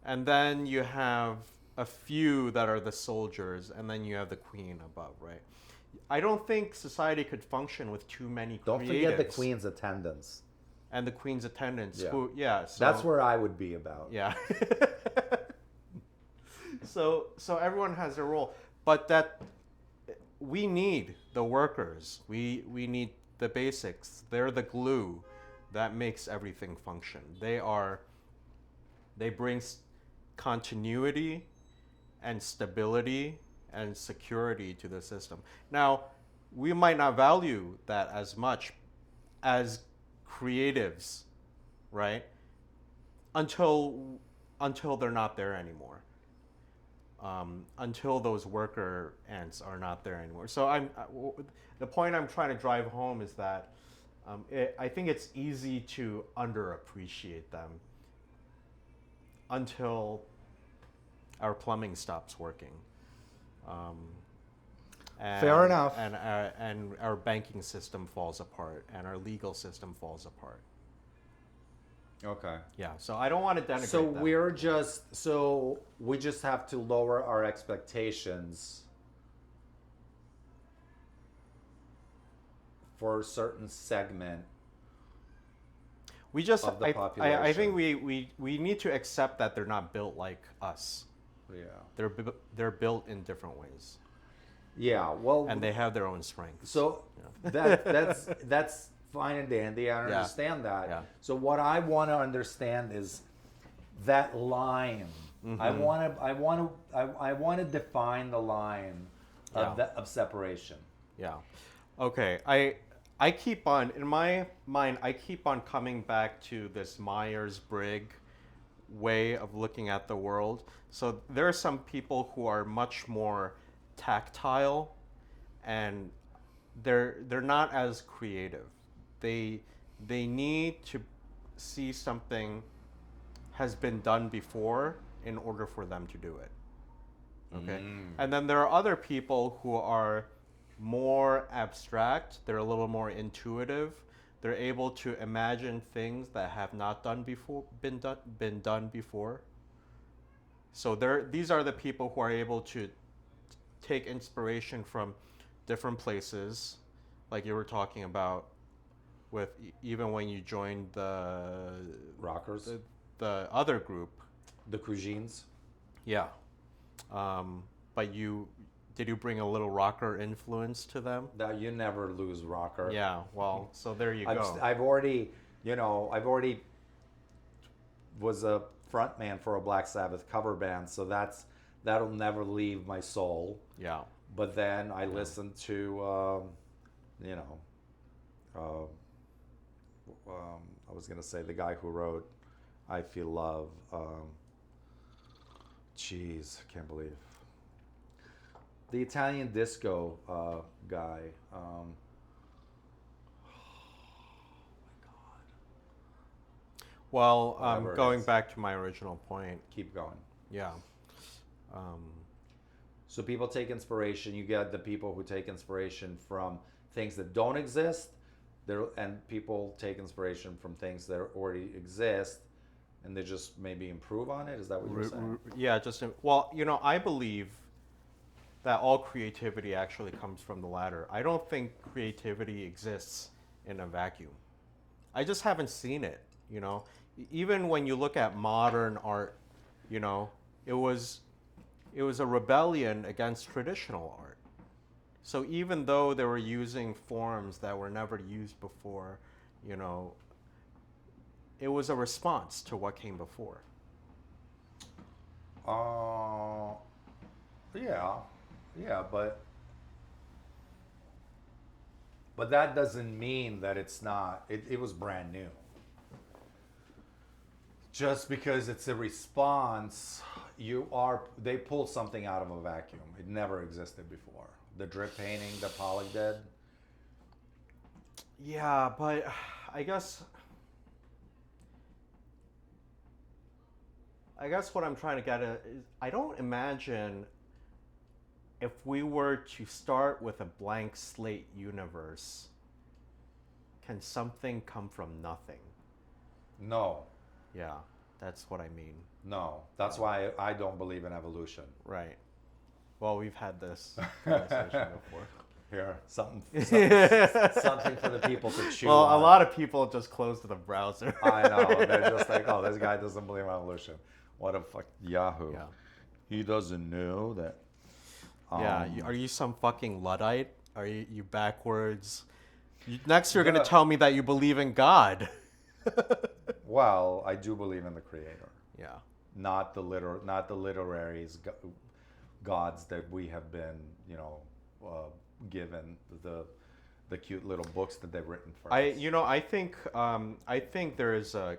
And then you have a few that are the soldiers, and then you have the queen above, right? I don't think society could function with too many creatives. Don't forget the queen's attendants. And the queen's attendants. Yeah. So, that's where I would be about. Yeah. So everyone has their role, but that we need the workers. We need the basics. They're the glue that makes everything function. They bring continuity and stability and security to the system. Now, we might not value that as much as creatives, right? Until they're not there anymore. until those worker ants are not there anymore. So the point I'm trying to drive home is that I think it's easy to underappreciate them until our plumbing stops working. Fair enough. And our banking system falls apart, and our legal system falls apart. Okay. Yeah. So I don't want to denigrate So them. we just have to lower our expectations for a certain segment We just, of the I population. think we need to accept that they're not built like us. Yeah. They're built in different ways, Yeah. Well, and they have their own strengths. so Yeah. that's fine and dandy. I Yeah. understand that. Yeah. So what I want to understand is that line. I want to define the line of Yeah. of separation. Yeah. Okay. I keep on, in my mind, I keep on coming back to this Myers-Briggs way of looking at the world. So there are some people who are much more tactile, and they're not as creative. They need to see something has been done before in order for them to do it. Okay. And then there are other people who are more abstract. They're a little more intuitive. They're able to imagine things that have not been done before. So these are the people who are able to take inspiration from different places, like you were talking about, with even when you joined the Rockers, the other group. the cuisines. Yeah. But did you bring a little rocker influence to them? That you never lose rocker. Yeah, well, so there you go. I've already was a frontman for a Black Sabbath cover band, so that'll never leave my soul. Yeah. But then I listened to, I was gonna say the guy who wrote "I Feel Love." Jeez, I can't believe the Italian disco guy. Oh my God. Well, Whatever it going is. back to my original point, Keep going. yeah. So people take inspiration. You get the people who take inspiration from things that don't exist, and people take inspiration from things that already exist, and they just maybe improve on it. Is that what you're saying? Yeah, well, I believe that all creativity actually comes from the latter. I don't think creativity exists in a vacuum. I just haven't seen it, Even when you look at modern art, it was a rebellion against traditional art. So even though they were using forms that were never used before, it was a response to what came before. Yeah, but that doesn't mean that it's not. It was brand new. Just because it's a response, they pulled something out of a vacuum. It never existed before. The drip painting that Pollock did. Yeah, but I guess what I'm trying to get at is I don't imagine if we were to start with a blank slate universe, can something come from nothing? No. Yeah, that's what I mean. No. That's why I don't believe in evolution. Right. Well, we've had this conversation before. Here, something for the people to chew on. Well, a lot of people just close to the browser. I know. They're just like, oh, this guy doesn't believe in evolution. What a fuck Yahoo. Yeah. He doesn't know that. Yeah, are you some fucking Luddite? Are you backwards? Next, you're going to tell me that you believe in God. Well, I do believe in the Creator. Yeah. Not the literary gods that we have been, given the cute little books that they've written for us. I think there is a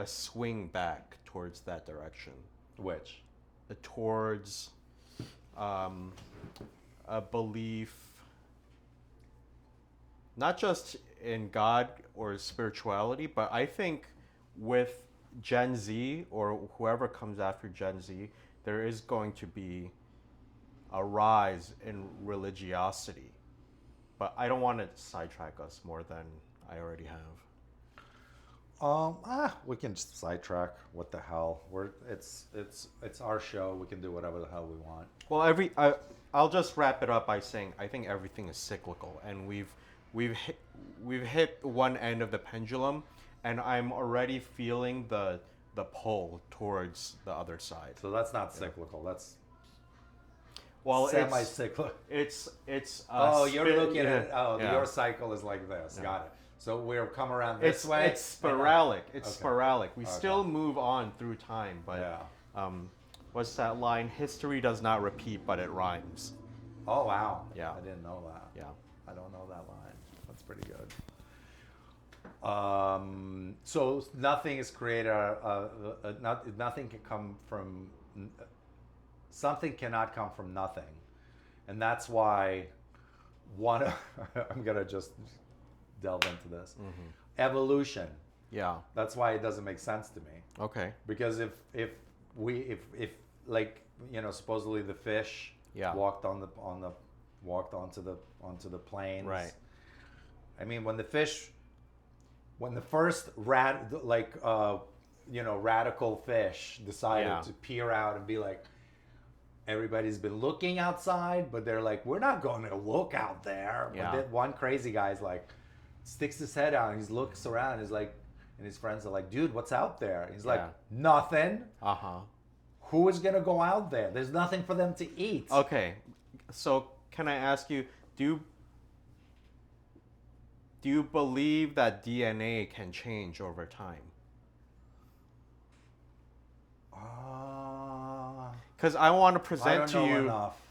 swing back towards that direction. Which? Towards um, a belief not just in God or spirituality, but I think with Gen Z or whoever comes after Gen Z, there is going to be a rise in religiosity. But I don't want to sidetrack us more than I already have. We can just sidetrack. What the hell? It's our show. We can do whatever the hell we want. Well, I'll just wrap it up by saying I think everything is cyclical, and we've hit one end of the pendulum, and I'm already feeling the pull towards the other side. So that's not cyclical. That's Well, semi-cyclical. it's Oh, you're spin- looking yeah, at yeah. your cycle is like this. Yeah. Got it. So we'll come around this way. It's sporadic. It's Okay. sporadic. We Okay. still move on through time, but Yeah. what's that line? History does not repeat, but it rhymes. Oh wow. Yeah. I didn't know that. Yeah. I don't know that line. That's pretty good. So nothing is created. Nothing can come from. Something cannot come from nothing, and that's why one. I'm gonna just delve into this. Mm-hmm. Evolution. Yeah. That's why it doesn't make sense to me. Okay. Because if like supposedly the fish Yeah. walked onto the plains. Right. I mean, when the first radical fish decided Yeah. to peer out and be like, everybody's been looking outside, but they're like, we're not going to look out there. Yeah. But then one crazy guy's like, sticks his head out and he looks around. He's like, and his friends are like, dude, what's out there? He's like, Yeah. nothing. Uh-huh. Who is gonna go out there? There's nothing for them to eat. Okay. So can I ask you, do you believe that DNA can change over time? Because I want to present to you.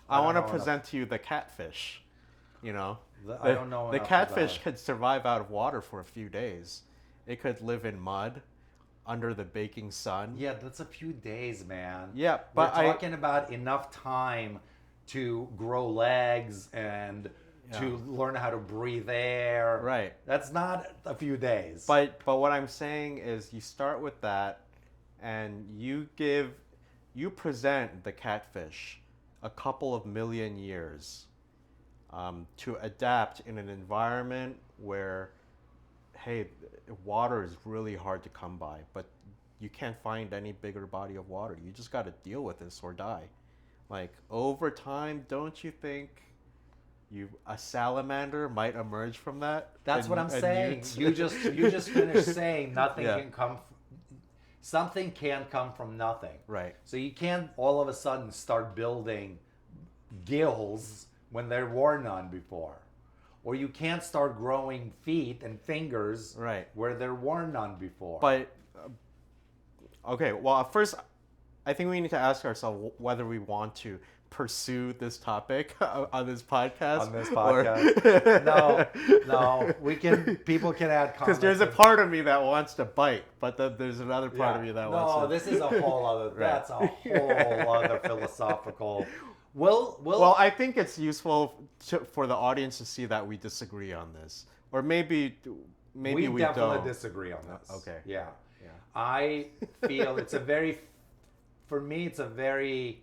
I want to present to you the catfish. You know, I don't know the enough catfish about- could survive out of water for a few days. It could live in mud, under the baking sun. Yeah, that's a few days, man. Yeah, but we're talking about enough time to grow legs and to learn how to breathe air. Right. That's not a few days. But what I'm saying is, you start with that, and you present the catfish a couple of million years to adapt in an environment where, hey, water is really hard to come by, but you can't find any bigger body of water. You just got to deal with this or die. Like, over time, don't you think a salamander might emerge from that? That's what I'm saying. You just finished saying nothing Yeah. can come. Something can come from nothing. Right. So you can't all of a sudden start building gills when there were none before. Or you can't start growing feet and fingers Right. where there were none before. But, okay, well, first, I think we need to ask ourselves whether we want to pursue this topic on this podcast. On this podcast. No. People can add comments. Because there's a part of me that wants to bite, but then there's another part of me that wants to... No, this is a whole other... Right. That's a whole other philosophical... Well, I think it's useful for the audience to see that we disagree on this. Or maybe we definitely don't. disagree on this. Okay. Yeah. I feel it's a very... For me, it's a very...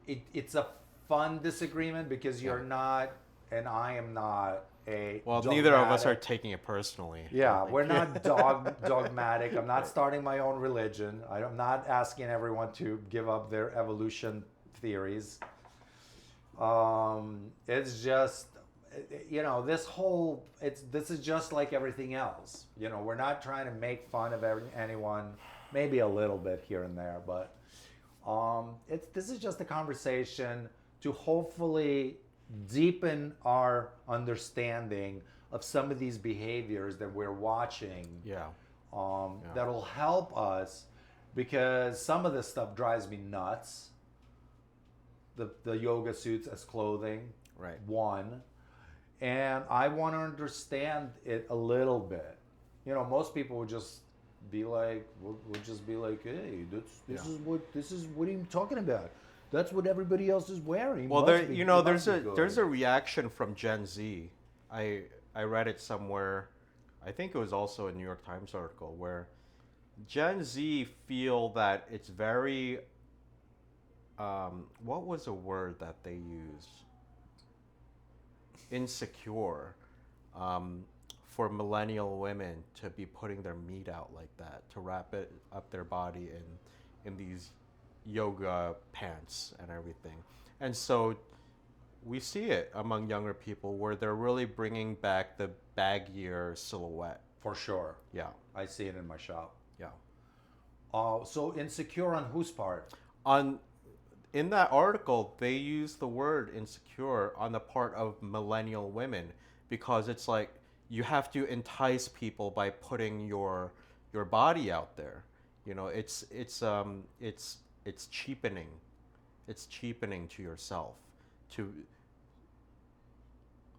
it's a fun disagreement because you're not and I am not a Well, dogmatic. neither of us are taking it personally. Yeah, Like- we're not dogmatic. I'm not starting my own religion. I'm not asking everyone to give up their evolution theories. It's just this is just like everything else. We're not trying to make fun of anyone. Maybe a little bit here and there, but this is just a conversation to hopefully deepen our understanding of some of these behaviors that we're watching. Yeah. That'll help us because some of this stuff drives me nuts. The yoga suits as clothing, Right. one, and I want to understand it a little bit. Most people would just be like, we'll just be like, hey, this Yeah. is what are you talking about? That's what everybody else is wearing. Well, Must be, it must be there's a good. reaction from Gen Z. I I read it somewhere. I think it was also a New York Times article where Gen Z feel that it's very what was a word that they used? Insecure, um, for millennial women to be putting their meat out like that, to wrap it up their body in these yoga pants and everything. And so we see it among younger people where they're really bringing back the baggier silhouette. For sure. Yeah, I see it in my shop. yeah. So insecure on whose part? On In that article, they use the word insecure on the part of millennial women because it's like you have to entice people by putting your body out there. You know, it's cheapening. It's cheapening to yourself to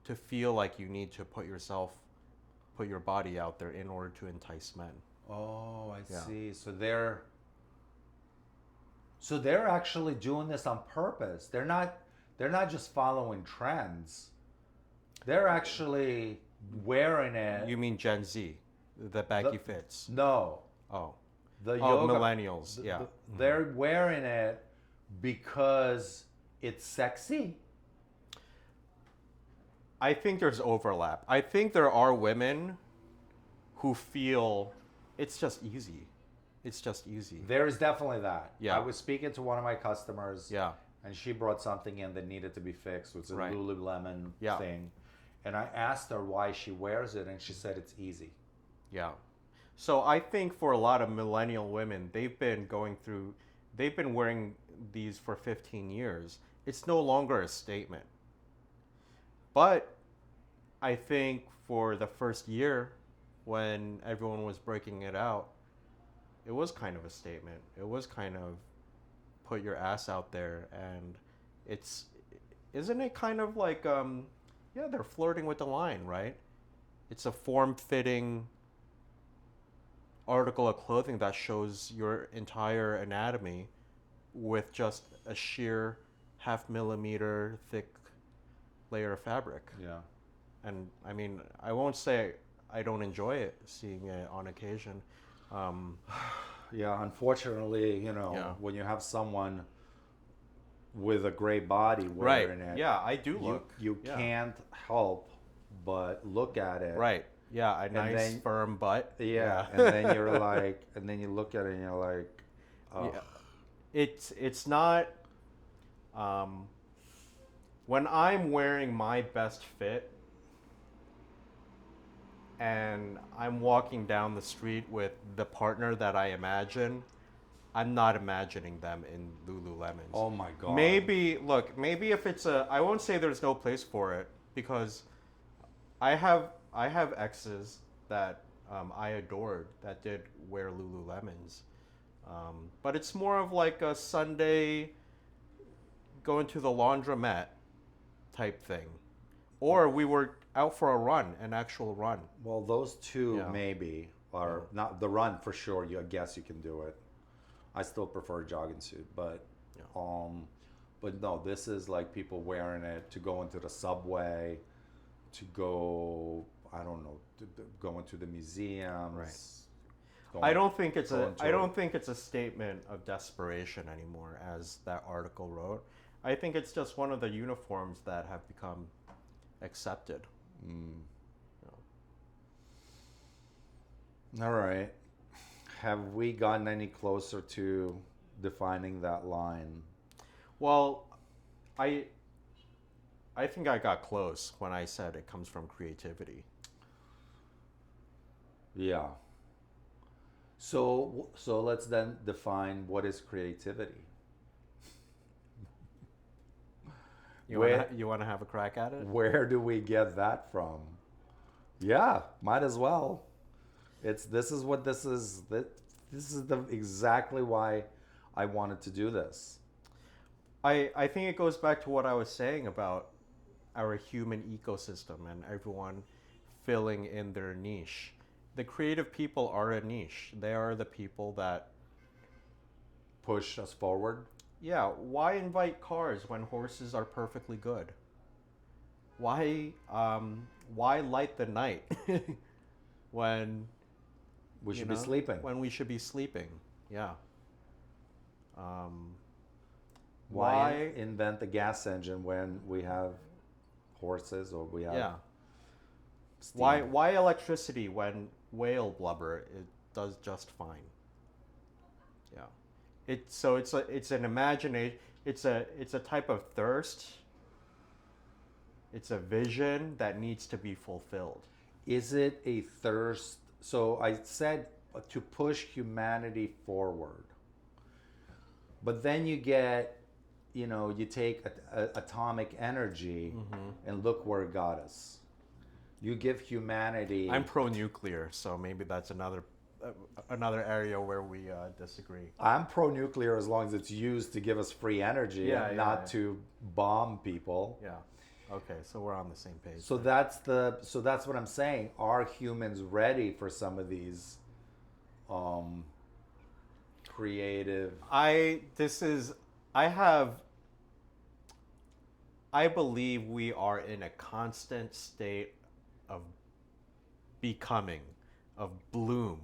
to feel like you need to put your body out there in order to entice men. Oh, I Yeah. see. So they're actually doing this on purpose. They're not just following trends. They're actually wearing it. You mean Gen Z, the baggy The- fits? No, Oh, the oh, yoga. millennials. Yeah. They're wearing it because it's sexy. I think there's overlap. I think there are women who feel it's just easy. It's just easy. There is definitely that. Yeah. I was speaking to one of my customers, Yeah. and she brought something in that needed to be fixed. It was a Right. Lululemon Yeah. thing. And I asked her why she wears it, and she said it's easy. Yeah. So I think for a lot of millennial women, they've been wearing these for 15 years. It's no longer a statement. But I think for the first year, when everyone was breaking it out, it was kind of a statement. It was kind of put your ass out there, and it's isn't it kind of like yeah, they're flirting with the line, right? It's a form-fitting article of clothing that shows your entire anatomy with just a sheer half millimeter thick layer of fabric. Yeah. And I mean, I won't say I don't enjoy it, seeing it on occasion. Um, Yeah, unfortunately, Yeah. when you have someone with a great body right. wearing it, Yeah, I do look. you Yeah. can't help but look at it. Right. Yeah, a nice then- firm butt. Yeah, and then you're like, and then you look at it and you're like, oh, Yeah. It's not when I'm wearing my best fit and I'm walking down the street with the partner that I imagine, I'm not imagining them in Lululemons. oh my God. Maybe if it's I won't say there's no place for it because I have exes that I adored that did wear Lululemons. But it's more of like a Sunday going to the laundromat type thing. Or we were out for a run, an actual run. Well, those two Yeah. maybe are not the run for sure. I guess you can do it. I still prefer a jogging suit, Yeah. but no, this is like people wearing it to go into the subway, to go, I don't know, go into the museums. Right. I don't think it's going to I don't think it's a statement of desperation anymore, as that article wrote. I think it's just one of the uniforms that have become accepted. Mm. All right. Have we gotten any closer to defining that line? Well, I think I got close when I said it comes from creativity. Yeah. So let's then define what is creativity. You want to have a crack at it? Where do we get that from? Yeah, might as well. This is what this is. This is exactly why I wanted to do this. I think it goes back to what I was saying about our human ecosystem and everyone filling in their niche. the creative people are a niche. They are the people that, Push us forward. yeah, why invite cars when horses are perfectly good? Why light the night when We you should be know, sleeping. when we should be sleeping? Yeah. Why invent the gas engine when we have horses or we have Yeah. steam? Why electricity when whale blubber it does just fine? Yeah. It's an imagination. It's a type of thirst. It's a vision that needs to be fulfilled. Is it a thirst? So I said to push humanity forward. But then you get, you take atomic energy and look where it got us. You give humanity. I'm pro-nuclear, so maybe that's another area where we disagree. I'm pro-nuclear as long as it's used to give us free energy and not to bomb people. Yeah. Okay, so we're on the same page. So that's what I'm saying. Are humans ready for some of these creative? I believe we are in a constant state of becoming, of bloom.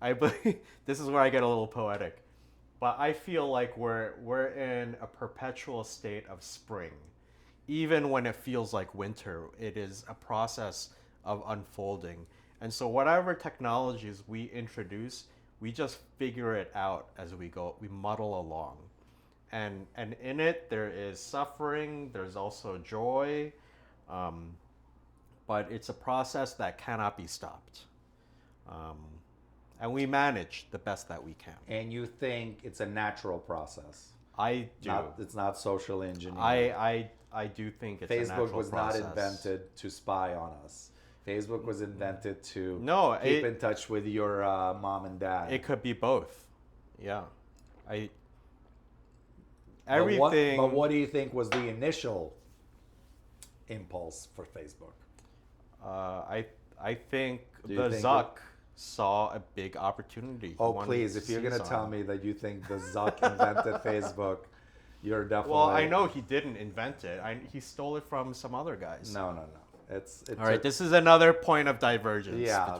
I believe this is where I get a little poetic, but I feel like we're in a perpetual state of spring. Even when it feels like winter, it is a process of unfolding. And so whatever technologies we introduce, we just figure it out as we go. We muddle along. And in it, there is suffering. There's also joy. But it's a process that cannot be stopped. And we manage the best that we can. And you think it's a natural process? I do. It's not social engineering. I do think it's a natural Facebook was process. not invented to spy on us. Facebook was invented to No, keep in touch with your mom and dad. It could be both. Yeah. But what do you think was the initial impulse for Facebook? I think Do you the think Zuck saw a big opportunity. He Oh, wanted please, to if you're going to seize tell on it. me that you think the Zuck invented Facebook, you're definitely... Well, I know he didn't invent it. He stole it from some other guys. No. It's All right, this is another point of divergence. Yeah,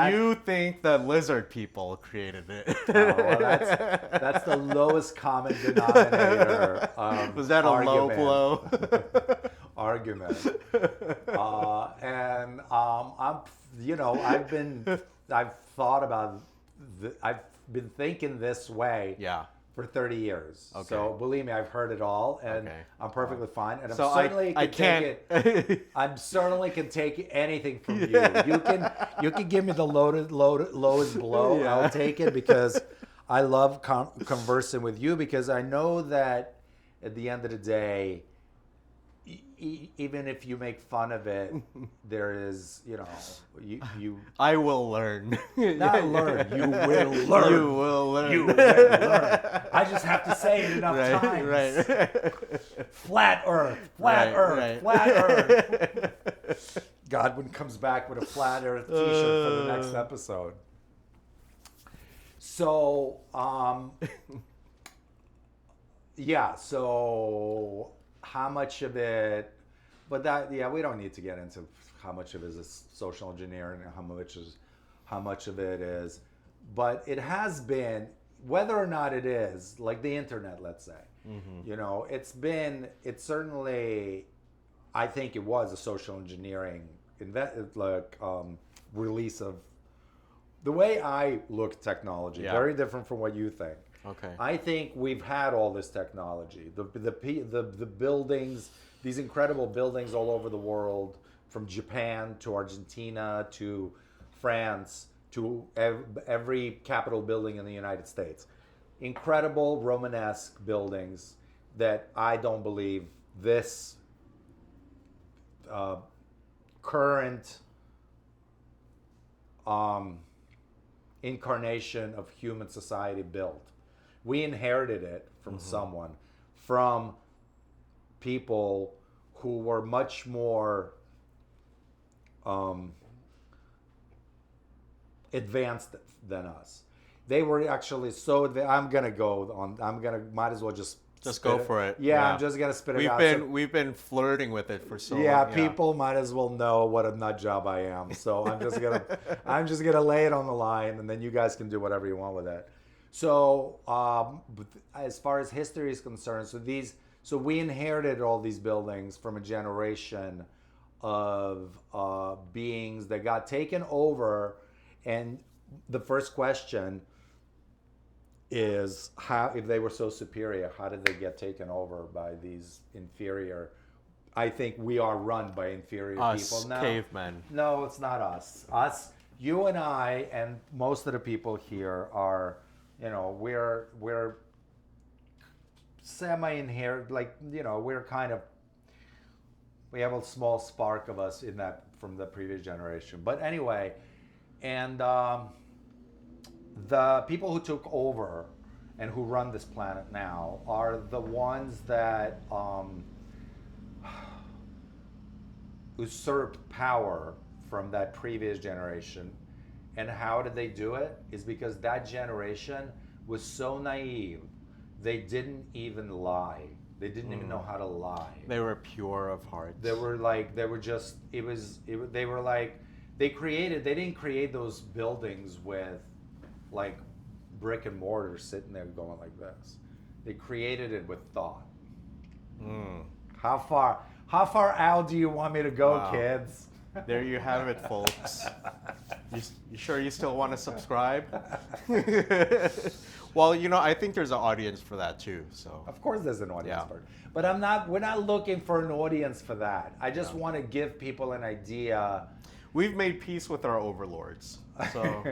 You think the lizard people created it? Well, that's the lowest common denominator. Was that a low blow? Argument. I've been thinking this way. Yeah. For 30 years. Okay. So believe me, I've heard it all, and Okay. I'm perfectly fine. And So I'm certainly I can't. I certainly can take anything from you. You can give me the lowest blow. Yeah. I'll take it because I love conversing with you, because I know that at the end of the day, even if you make fun of it, there is, you I will learn. not learn. You will learn. You will learn. You will learn. I just have to say it enough times. Right. Flat Earth. Flat Earth. Flat Earth. Godwin comes back with a Flat Earth T-shirt for the next episode. So, yeah. So, how much of it? But we don't need to get into how much of it is social engineering and how much of it is. But it has been, whether or not it is, like the internet, let's say, it's certainly, I think it was a social engineering release of the way I look at technology. Yeah. Very different from what you think. Okay. I think we've had all this technology, the buildings, these incredible buildings all over the world, from Japan to Argentina to France to every Capitol building in the United States. Incredible Romanesque buildings that I don't believe this current incarnation of human society built. We inherited it from someone, from people who were much more advanced than us. They were actually so I'm gonna go on. Might as well just go spit for it. Yeah, I'm just gonna spit it out. We've been flirting with it for so Yeah, long. people might as well know what a nut job I am. So I'm just gonna lay it on the line, and then you guys can do whatever you want with it. So as far as history is concerned, so we inherited all these buildings from a generation of beings that got taken over, and the first question is how, if they were so superior, how did they get taken over by these inferior? I think we are run by inferior people now. Cavemen. No, it's not us. Us, you and I, and most of the people here are, we're semi-inherent, we're kind of, we have a small spark of us in that from the previous generation. But anyway, and the people who took over and who run this planet now are the ones that usurped power from that previous generation. And how did they do it? Is because that generation was so naive, they didn't even lie. They didn't even know how to lie. They were pure of heart. They were just, they didn't create those buildings with like brick and mortar sitting there going like this. They created it with thought. How far out do you want me to go, kids? There you have it, folks. You sure you still want to subscribe? Well, I think there's an audience for that too. So of course there's an audience for it. But we're not looking for an audience for that. I just want to give people an idea. We've made peace with our overlords. So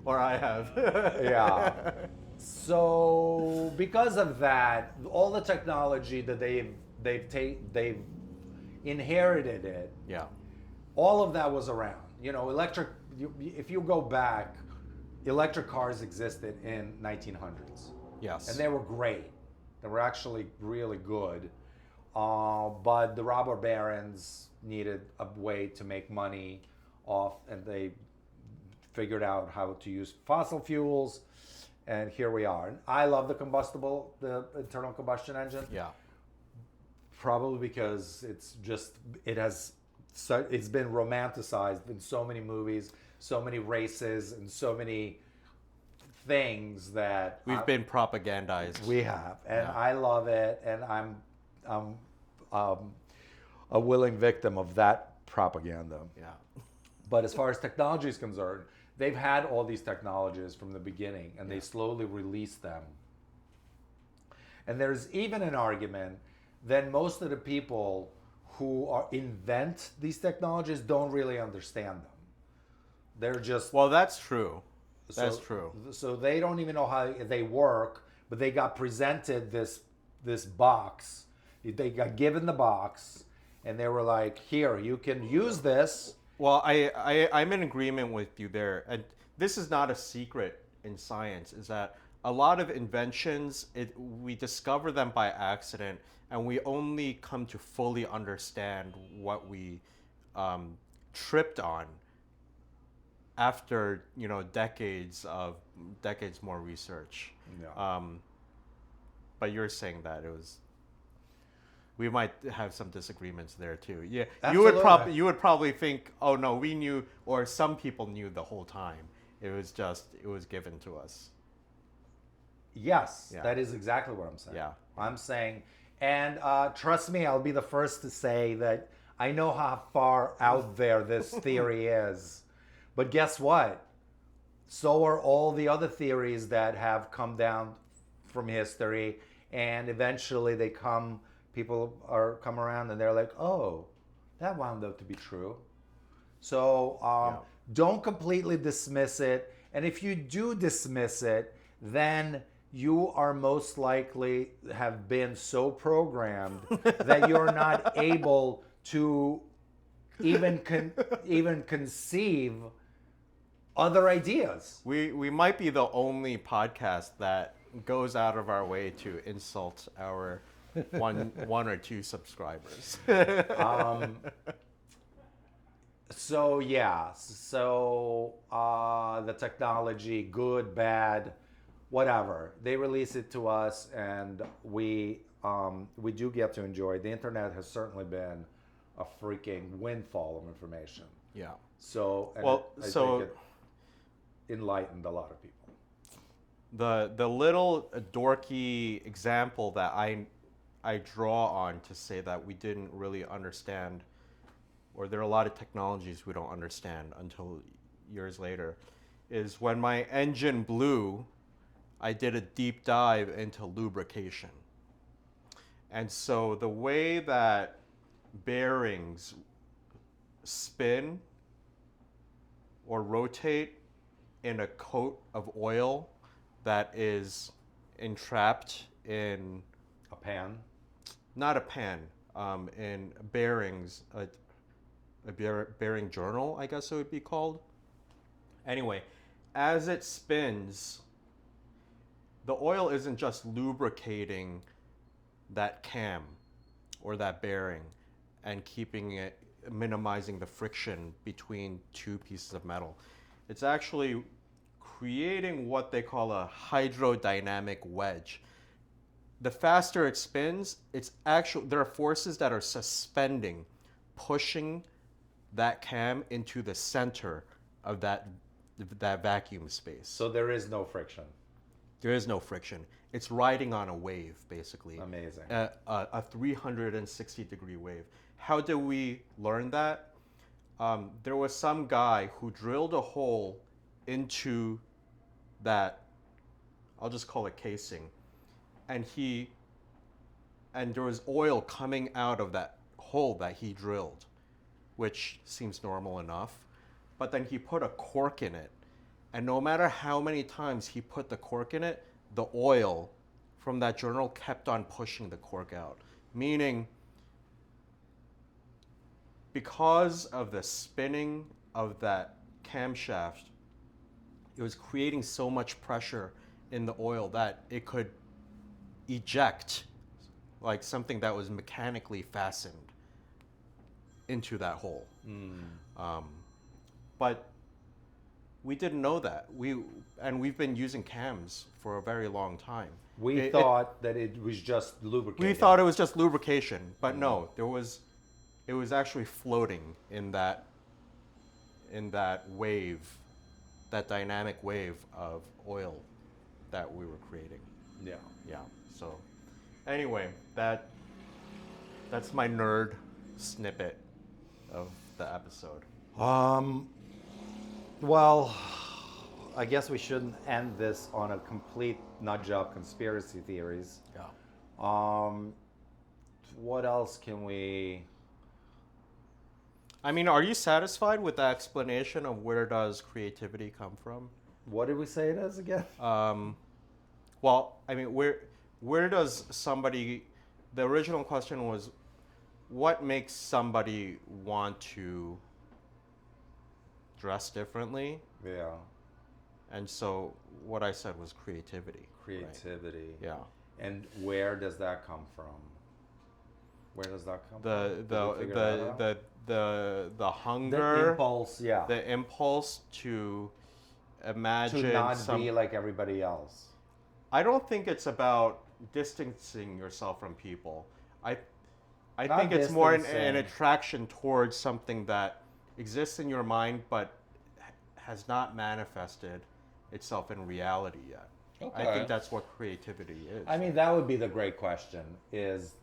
or I have. Yeah. So because of that, all the technology that they've inherited it. Yeah. All of that was around. If you go back, electric cars existed in 1900s. Yes. And they were great. They were actually really good. But the robber barons needed a way to make money off, and they figured out how to use fossil fuels, and here we are. And I love the internal combustion engine. Yeah. Probably because it's been romanticized in so many movies, so many races, and so many things that we've been propagandized. We have, and I love it, and I'm a willing victim of that propaganda. Yeah. But as far as technology is concerned, they've had all these technologies from the beginning, and they slowly released them. And there's even an argument that most of the people who invent these technologies don't really understand them. They're just... Well, that's true. That's true. So they don't even know how they work, but they got presented this box. They got given the box, and they were like, here, you can use this. Well, I'm in agreement with you there. And this is not a secret in science, is that a lot of inventions, we discover them by accident, and we only come to fully understand what we tripped on after decades more research. Yeah. But you're saying that we might have some disagreements there too. Yeah, Absolutely. you would probably think, oh no, we knew, or some people knew the whole time. It was given to us. Yes, Yeah. that is exactly what I'm saying. Yeah. I'm saying, and trust me, I'll be the first to say that I know how far out there this theory is. But guess what? So are all the other theories that have come down from history, and eventually people come around and they're like, oh, that wound up to be true. So don't completely dismiss it. And if you do dismiss it, then you are most likely have been so programmed that you're not able to even conceive other ideas. We might be the only podcast that goes out of our way to insult our one or two subscribers. So yeah, the technology, good, bad, whatever, they release it to us, and we do get to enjoy. The internet has certainly been a freaking windfall of information. Yeah. So, and Well, I think so it enlightened a lot of people. the little dorky example that I draw on to say that we didn't really understand, or there are a lot of technologies we don't understand until years later, is when my engine blew, I did a deep dive into lubrication. And so the way that bearings spin or rotate in a coat of oil that is entrapped in, A pan. not a pan, in bearings, a bearing journal, I guess it would be called. Anyway, as it spins, the oil isn't just lubricating that cam or that bearing and keeping it, minimizing the friction between two pieces of metal. It's actually creating what they call a hydrodynamic wedge. The faster it spins, there are forces that are suspending, pushing that cam into the center of that vacuum space. So there is no friction. There is no friction. It's riding on a wave, basically. Amazing. A 360-degree wave. How did we learn that? There was some guy who drilled a hole into that, I'll just call it casing, and there was oil coming out of that hole that he drilled, which seems normal enough. But then he put a cork in it, and no matter how many times he put the cork in it, the oil from that journal kept on pushing the cork out. Meaning, because of the spinning of that camshaft, it was creating so much pressure in the oil that it could eject like something that was mechanically fastened into that hole. But we didn't know that. We've been using cams for a very long time. We thought that it was just lubricating. We thought it was just lubrication, but no, it was actually floating in that wave, that dynamic wave of oil that we were creating. Yeah. Yeah. So anyway, that's my nerd snippet of the episode. Well, I guess we shouldn't end this on a complete nut job conspiracy theories. Yeah. What else can we? I mean, are you satisfied with the explanation of where does creativity come from? What did we say it is again? Well, I mean, where does somebody? The original question was, what makes somebody want to dress differently? Yeah. And so what I said was creativity. Creativity. Right? Yeah. And where does that come from? Where does that come The from? the hunger, The impulse, yeah. the impulse to imagine To not be like everybody else. I don't think it's about distancing yourself from people. I Not think it's more an distancing. attraction towards something that exists in your mind but has not manifested itself in reality yet. I Okay. think that's what creativity is. I mean, that would be the great question is,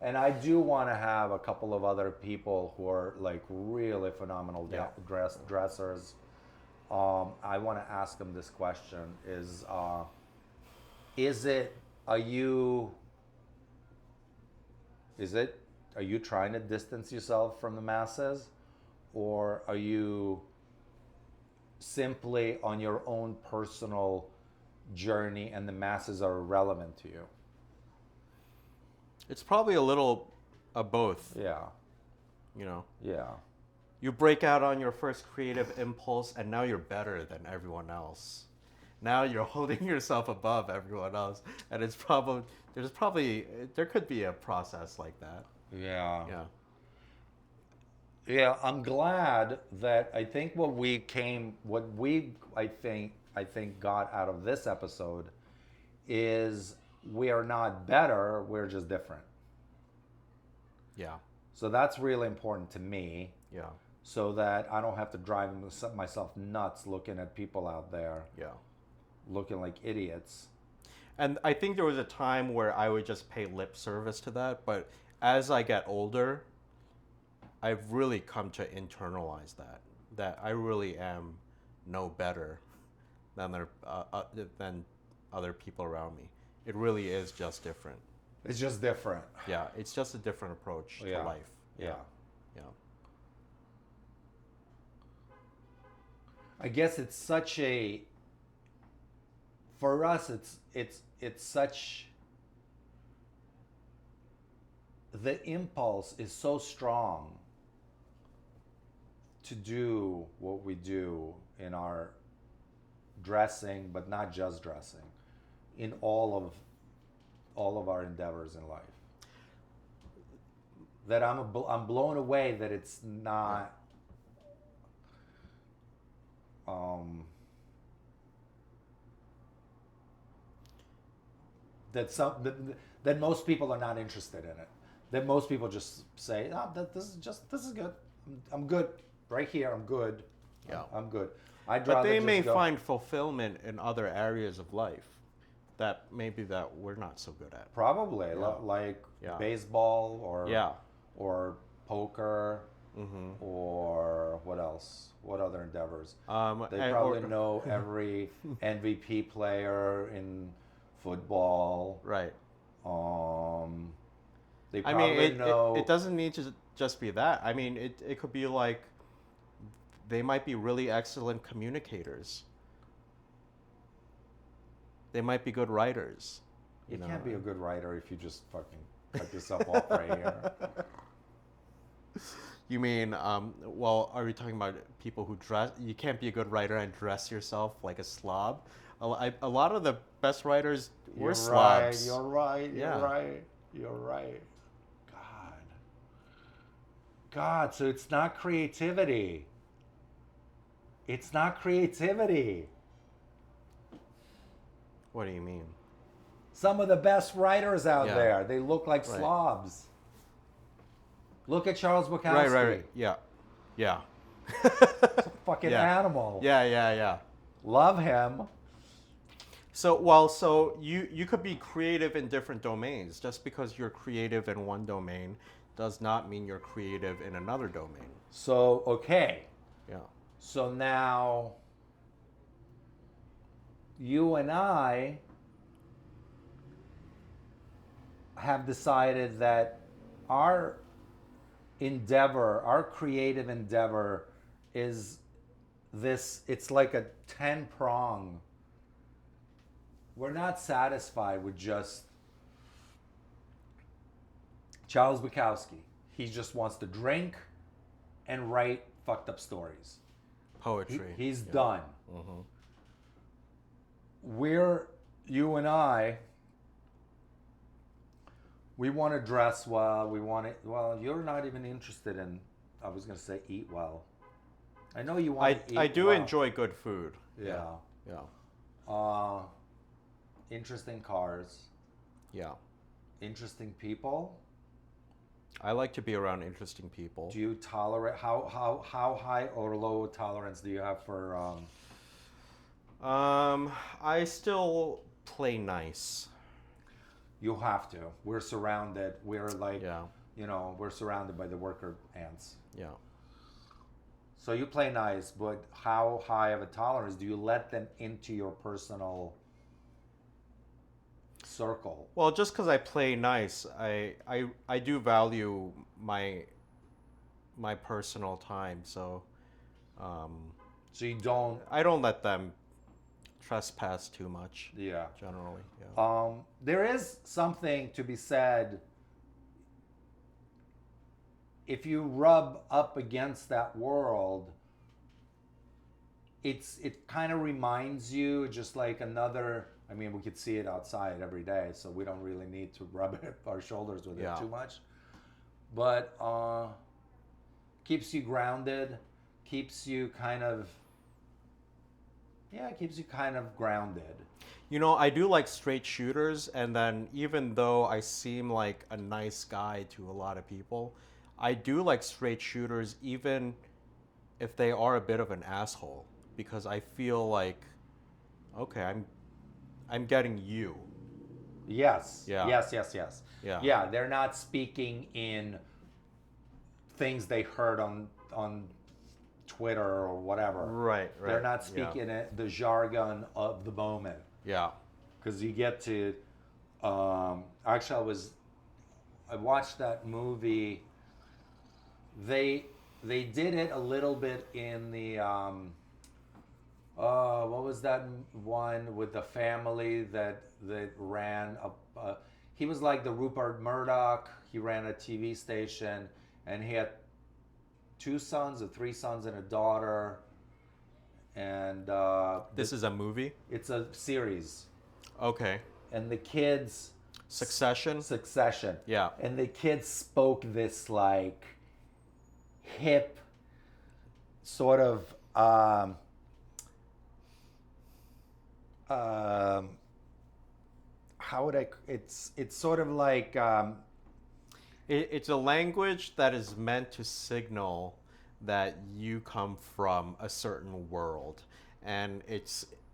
and I do want to have a couple of other people who are like really phenomenal Yeah. dressers. I want to ask them this question are you trying to distance yourself from the masses, or are you simply on your own personal journey and the masses are irrelevant to you? It's probably a little of both, Yeah. you know. Yeah. You break out on your first creative impulse and now you're better than everyone else. Now you're holding yourself above everyone else, and there could be a process like that. Yeah. Yeah. Yeah, I'm glad that I think what we got out of this episode is we are not better, we're just different. Yeah. So that's really important to me, Yeah. so that I don't have to drive myself nuts looking at people out there Yeah. looking like idiots. And I think there was a time where I would just pay lip service to that, but as I get older, I've really come to internalize that I really am no better than other people around me. It really is just different. It's just different. Yeah, it's just a different approach Yeah. to life. Yeah. Yeah. I guess it's such a for us it's such the impulse is so strong to do what we do in our dressing, but not just dressing, in all of our endeavors in life. That I'm blown away that it's not that most people are not interested in it. That most people just say, "Oh, this is good. I'm good right here. I'm good. Yeah. I'm good." I'd But rather they just may go, find fulfillment in other areas of life that maybe that we're not so good at. probably Yeah. like Yeah. baseball Yeah. or poker Mm-hmm. or what else? What other endeavors? They and- probably or- know every MVP player in football. Right. They I probably mean, know. it doesn't need to just be that. I mean, it could be like they might be really excellent communicators. They might be good writers. You know. can't be a good writer if you just fucking cut yourself off right here. You mean, well, are we talking about people who dress? You can't be a good writer and dress yourself like a slob. A lot of the best writers were slobs. You're right. You're Yeah. right. You're right. God. So it's not creativity. It's not creativity. What do you mean? Some of the best writers out Yeah. there, they look like Right. slobs. Look at Charles Bukowski. Right. Yeah. Yeah. Fucking Yeah. animal. Yeah. Love him. So you could be creative in different domains. Just because you're creative in one domain does not mean you're creative in another domain. So, okay. Yeah. So now you and I have decided that our endeavor, our creative endeavor is this, it's like a 10-prong. We're not satisfied with just Charles Bukowski. He just wants to drink and write fucked up stories. Poetry. He's Yeah. done. Mhm. You and I, we want to dress well. Well, you're not even interested in, I was going to say eat well. I know you want to eat I do well. enjoy good food. Yeah. Yeah. Interesting cars. Yeah. Interesting people. I like to be around interesting people. Do you tolerate, how high or low tolerance do you have for, I still play nice. you have to. We're surrounded. We're like, Yeah. we're surrounded by the worker ants. Yeah. So you play nice, but how high of a tolerance do you let them into your personal circle? Well, just because I play nice, I do value my personal time, so So you don't. I don't let them trespass too much. Yeah. Generally, yeah. There is something to be said. If you rub up against that world, it kind of reminds you just like another. I mean, we could see it outside every day, so we don't really need to rub our shoulders with Yeah. it too much. But keeps you grounded, keeps you kind of, yeah, it keeps you kind of grounded. You know, I do like straight shooters, and then even though I seem like a nice guy to a lot of people, I do like straight shooters even if they are a bit of an asshole, because I feel like, okay, I'm getting you. Yes, Yeah. yes, yes, yes. Yeah. Yeah, they're not speaking in things they heard on Twitter or whatever. Right, They're right. not Yeah. speaking it, the jargon of the moment. Yeah. Because you get to, actually, I watched that movie. They did it a little bit in the, what was that one with the family that ran he was like the Rupert Murdoch. He ran a TV station, and he had two sons, or three sons, and a daughter. And This is a movie? it's a series, Okay. and the kids Succession? Succession. Yeah. And the kids spoke this like hip sort of how would I it's sort of like It's a language that is meant to signal that you come from a certain world, and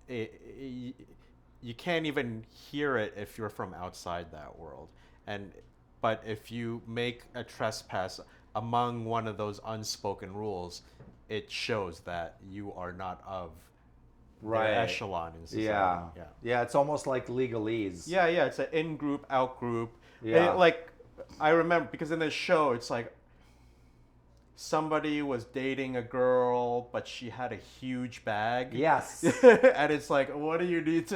you can't even hear it if you're from outside that world. And but if you make a trespass among one of those unspoken rules, it shows that you are not of right. their echelon in society. Yeah. Yeah. Yeah, it's almost like legalese. Yeah, yeah, it's an in group, out group. Yeah. Like, I remember because in this show, it's like somebody was dating a girl, but she had a huge bag. Yes. And it's like, what do you need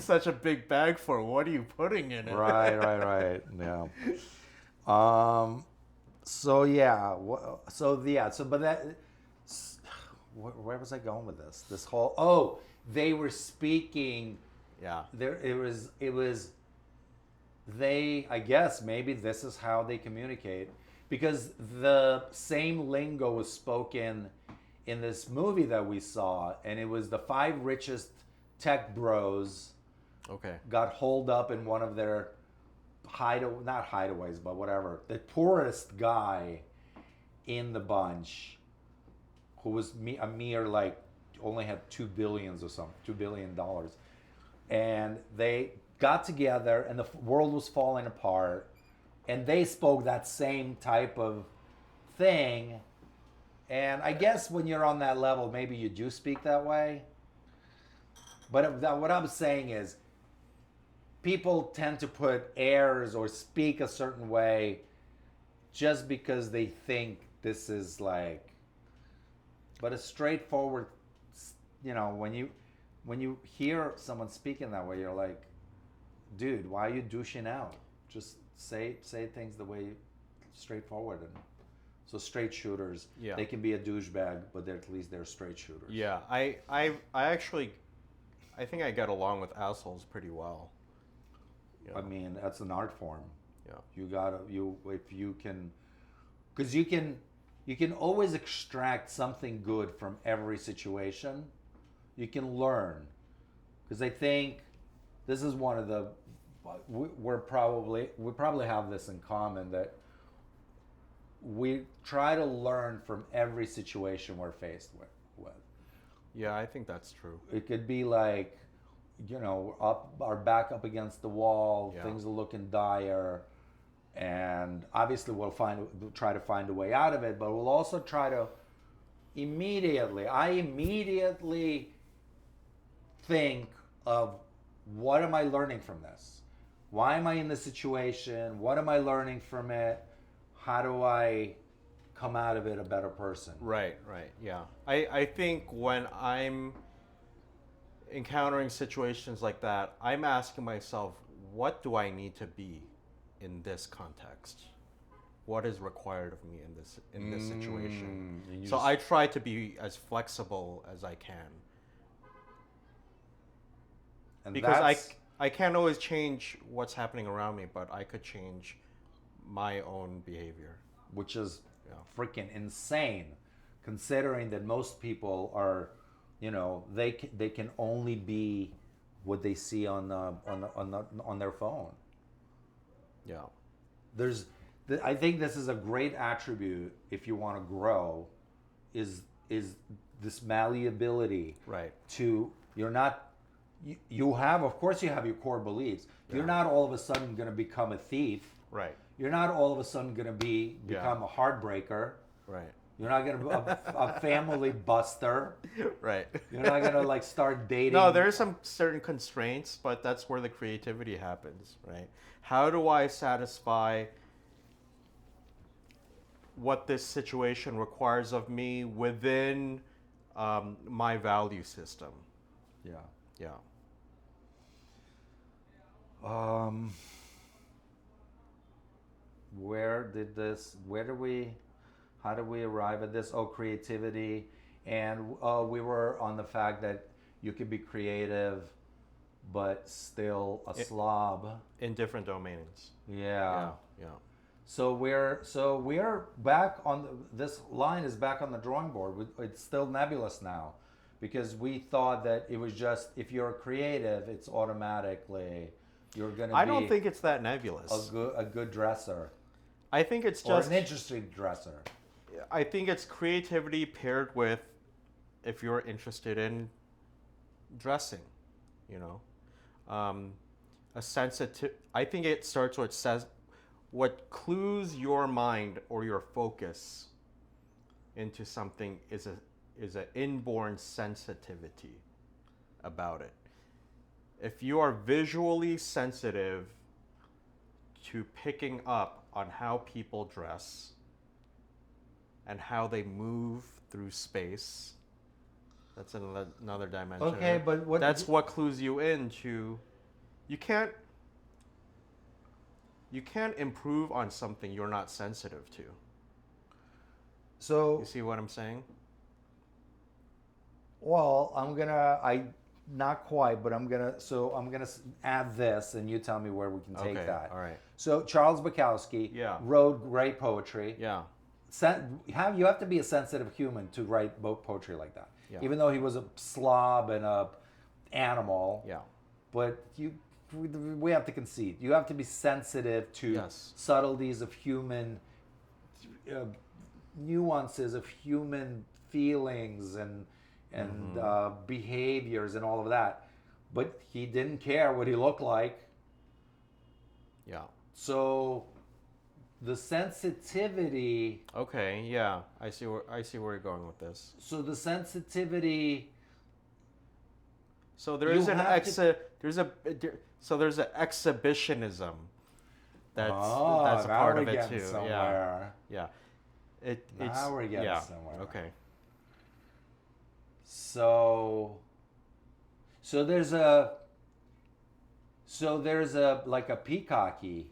such a big bag for? What are you putting in it? Right. Yeah. So yeah. But that. Where was I going with this? This whole. Oh, they were speaking. Yeah. There. It was. They. I guess maybe this is how they communicate, because the same lingo was spoken in this movie that we saw, and it was the 5 richest tech bros Okay. got holed up in one of their not hideaways, but whatever. The poorest guy in the bunch, who was a mere like only had $2 billion, and they got together, and the world was falling apart, and they spoke that same type of thing. And I guess when you're on that level, maybe you do speak that way. But what I'm saying is, people tend to put airs or speak a certain way just because they think this is like. But a straightforward, when you hear someone speaking that way, you're like, dude, why are you douching out? Just say things the way, straightforward. And so straight shooters, Yeah. they can be a douchebag, but at least they're straight shooters. Yeah. I actually, I think I get along with assholes pretty well. I mean, that's an art form. Yeah. If you can, because you can always extract something good from every situation. You can learn, because I think this is one of the, we probably have this in common, that we try to learn from every situation we're faced with. Yeah, I think that's true. It could be like, our back up against the wall, Yeah. things are looking dire, and obviously we'll try to find a way out of it, but we'll also try to I immediately think of, what am I learning from this? Why am I in this situation? What am I learning from it? How do I come out of it a better person? Right, yeah. I think when I'm encountering situations like that, I'm asking myself, what do I need to be in this context? What is required of me in this situation? So I try to be as flexible as I can. And Because I can't always change what's happening around me, but I could change my own behavior. which is freaking insane, considering that most people are, they can only be what they see on their phone. Yeah. I think this is a great attribute if you want to grow, is this malleability. Right. You're not, you have, of course you have your core beliefs. You're not all of a sudden going to become a thief. Right. You're not all of a sudden going to become a heartbreaker. Right. You're not going to be a family buster. Right. You're not going to like start dating. No, there are some certain constraints, but that's where the creativity happens, right? How do I satisfy what this situation requires of me within my value system? Yeah. Yeah. How did we arrive at this? Oh, creativity. And we were on the fact that you could be creative, but still a slob. In different domains. Yeah. Yeah. So we're back on this line is back on the drawing board. It's still nebulous now, because we thought that it was just if you're creative, it's automatically you're going to be. I don't think it's that nebulous. A good dresser. I think it's Or just an interesting dresser. I think it's creativity paired with if you're interested in dressing, a sensitive. I think it starts with what clues your mind or your focus into something is an inborn sensitivity about it. If you are visually sensitive to picking up on how people dress and how they move through space, that's another dimension. Okay, but that's what clues you into. You can't improve on something you're not sensitive to. So you see what I'm saying? Well, not quite, but I'm gonna add this, and you tell me where we can take that. All right. So Charles Bukowski wrote great poetry. Yeah. You have to be a sensitive human to write poetry like that. Yeah. Even though he was a slob and a animal. Yeah. But we have to concede. You have to be sensitive to subtleties of human nuances of human feelings and behaviors and all of that. But he didn't care what he looked like. Yeah. So the sensitivity. Okay. Yeah. I see where you're going with this. So the sensitivity. So there's an exhibitionism that's a part of it too. Somewhere. Yeah. Now we're getting somewhere. Okay. So there's a like a peacocky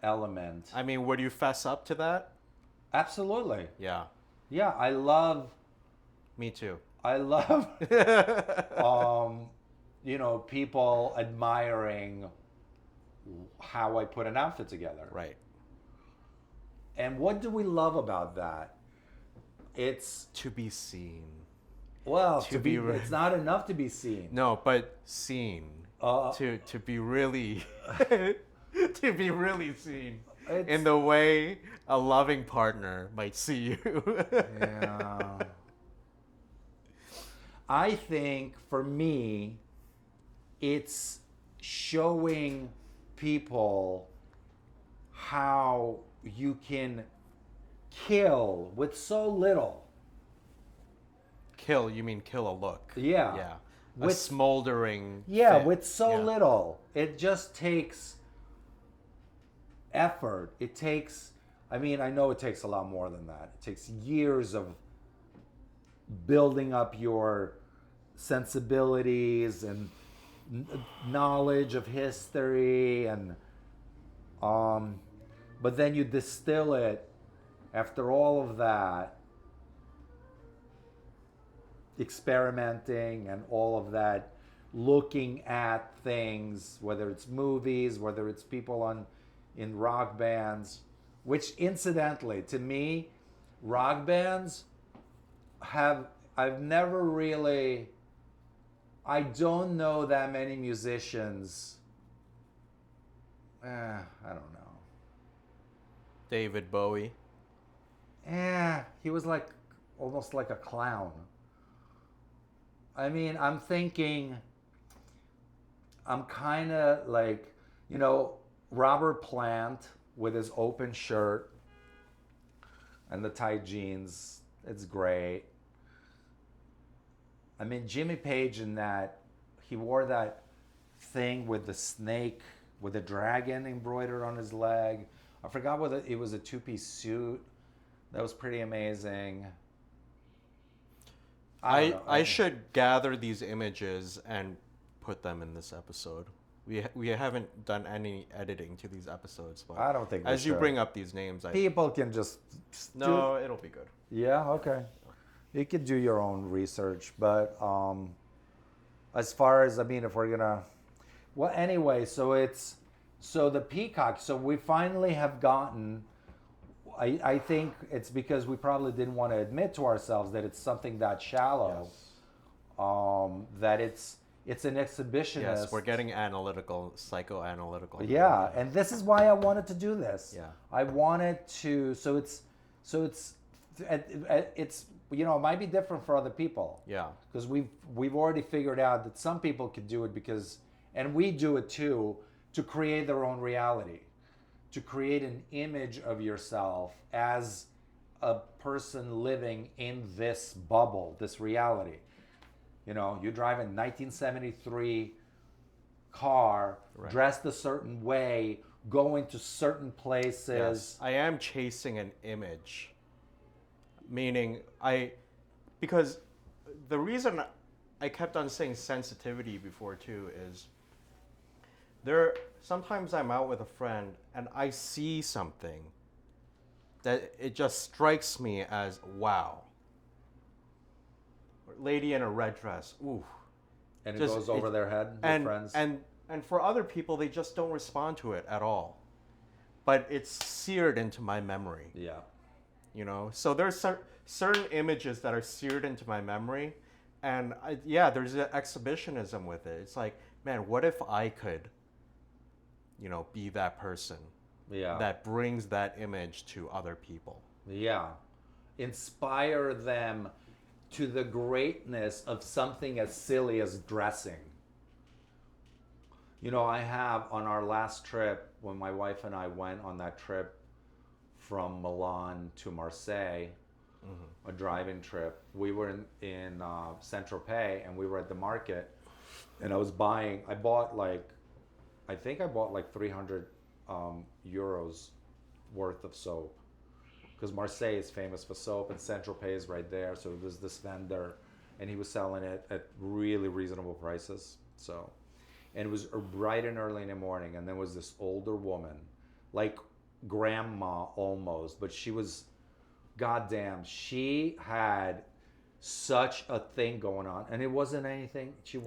element. I mean, would you fess up to that? Absolutely. Yeah. Yeah, I love. Me too. I love, people admiring how I put an outfit together. Right. And what do we love about that? It's to be seen. Well, it's not enough to be seen. No, but seen. To be really to be really seen in the way a loving partner might see you. Yeah. I think for me, it's showing people how you can kill with so little. Kill, you mean kill a look? Yeah. Yeah. A smoldering. Yeah, fit. with so little. It just takes effort. It takes, I know it takes a lot more than that. It takes years of building up your sensibilities and knowledge of history and but then you distill it after all of that experimenting and all of that, looking at things, whether it's movies, whether it's people in rock bands, Which, incidentally, to me, rock bands I've never really, I don't know that many musicians. I don't know. David Bowie. He was like almost like a clown. I mean, I'm thinking, I'm kind of like, Robert Plant with his open shirt and the tight jeans. It's great. I mean, Jimmy Page in that, he wore that thing with the snake, with the dragon embroidered on his leg. I forgot whether it was a two-piece suit. That was pretty amazing. I should gather these images and put them in this episode. We haven't done any editing to these episodes, but I don't think we as you should. bring up these names, People can just no, it'll be good. Yeah, okay. You could do your own research, but as far as, I mean, if we're gonna, well, anyway, so the Peacock. So we finally have gotten. I think it's because we probably didn't want to admit to ourselves that it's something that shallow. Yes. That it's an exhibitionist. Yes, we're getting analytical, psychoanalytical. Yeah, and this is why I wanted to do this. Yeah. I wanted to. So it's it might be different for other people. Yeah. Because we've already figured out that some people can do it because, and we do it too, to create their own reality, to create an image of yourself as a person living in this bubble, this reality. You drive a 1973 car, Right. dressed a certain way, going to certain places. Yes, I am chasing an image. Meaning, because the reason I kept on saying sensitivity before too is sometimes I'm out with a friend and I see something that it just strikes me as wow. Lady in a red dress, ooh. And it goes over their head, your friends. And for other people, they just don't respond to it at all. But it's seared into my memory. Yeah. So there's certain images that are seared into my memory, and there's an exhibitionism with it. It's like, man, what if I could, be that person that brings that image to other people? Yeah. Inspire them to the greatness of something as silly as dressing. I have, on our last trip, when my wife and I went on that trip from Milan to Marseille, a driving trip, we were in Saint-Tropez, and we were at the market, and I bought like 300 euros worth of soap, because Marseille is famous for soap, and Saint-Tropez is right there. So there's this vendor, and he was selling it at really reasonable prices. And it was bright and early in the morning, and there was this older woman, like grandma almost, but she was, goddamn, she had such a thing going on, and it wasn't anything. It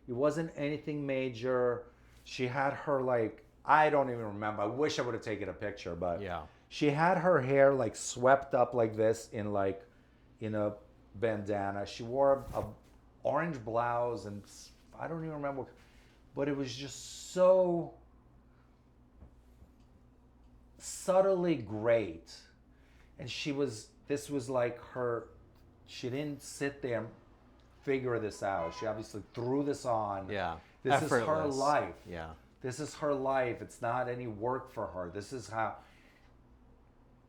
wasn't anything major. She had her, like, I don't even remember. I wish I would have taken a picture, but she had her hair like swept up like this in a bandana. She wore a orange blouse, and I don't even remember, but it was just so subtly great. And this was like her, she didn't sit there and figure this out. She obviously threw this on. Yeah. This Effortless. is her life. Yeah. This is her life. It's not any work for her. This is how.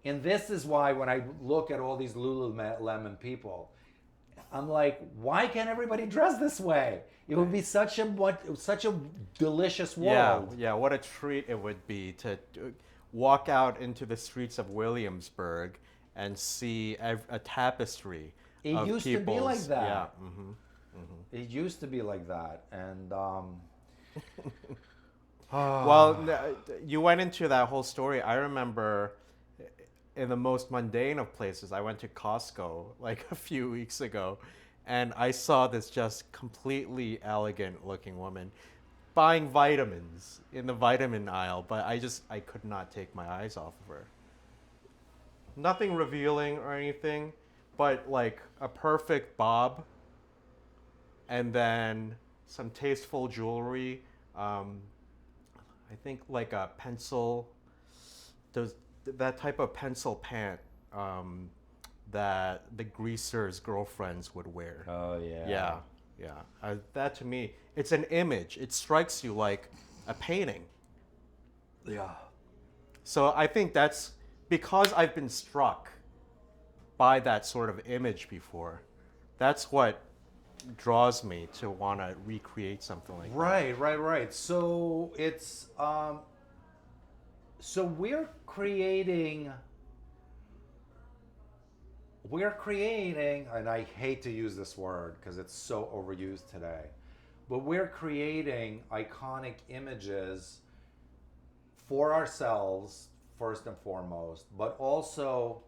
And this is why when I look at all these Lululemon people, I'm like, why can't everybody dress this way? It would be such a delicious world. Yeah, what a treat it would be to walk out into the streets of Williamsburg and see a tapestry. It used to be like that. Yeah. It used to be like that, and well, you went into that whole story. I remember in the most mundane of places, I went to Costco like a few weeks ago, and I saw this just completely elegant looking woman buying vitamins in the vitamin aisle, but I could not take my eyes off of her. nothing revealing or anything, but like a perfect bob, and then some tasteful jewelry. I think like a pencil, those that type of pencil pant that the greasers' girlfriends would wear. Oh yeah. Yeah, yeah. That to me, it's an image. It strikes you like a painting. Yeah. So I think that's because I've been struck by that sort of image before. That's what draws me to want to recreate something like that. Right. So it's so we're creating, and I hate to use this word because it's so overused today, but we're creating iconic images for ourselves first and foremost, but also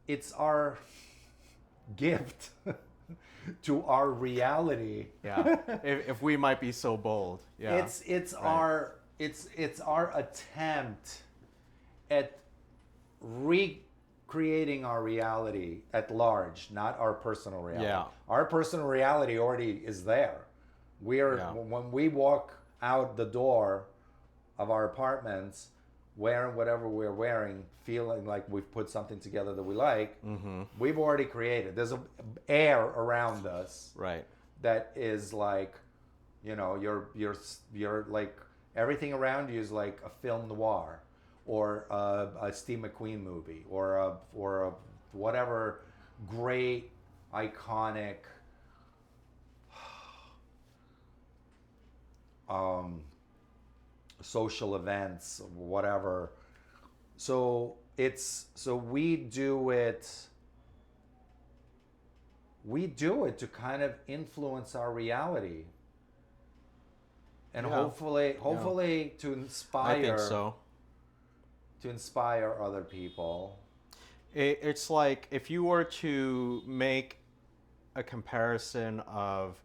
it's our gift to our reality. Yeah, if we might be so bold. Yeah, It's right. our attempt at recreating our reality at large, not our personal reality. Yeah. Our personal reality already is there. Yeah. When we walk out the door of our apartments, wearing whatever we're wearing, feeling like we've put something together that we like, we've already created. There's a air around us Right. that is like, you're like everything around you is like a film noir, or a Steve McQueen movie, or a whatever great iconic social events, whatever. So we do it to kind of influence our reality, and Yeah. hopefully to I think so. inspire other people. It's like if you were to make a comparison of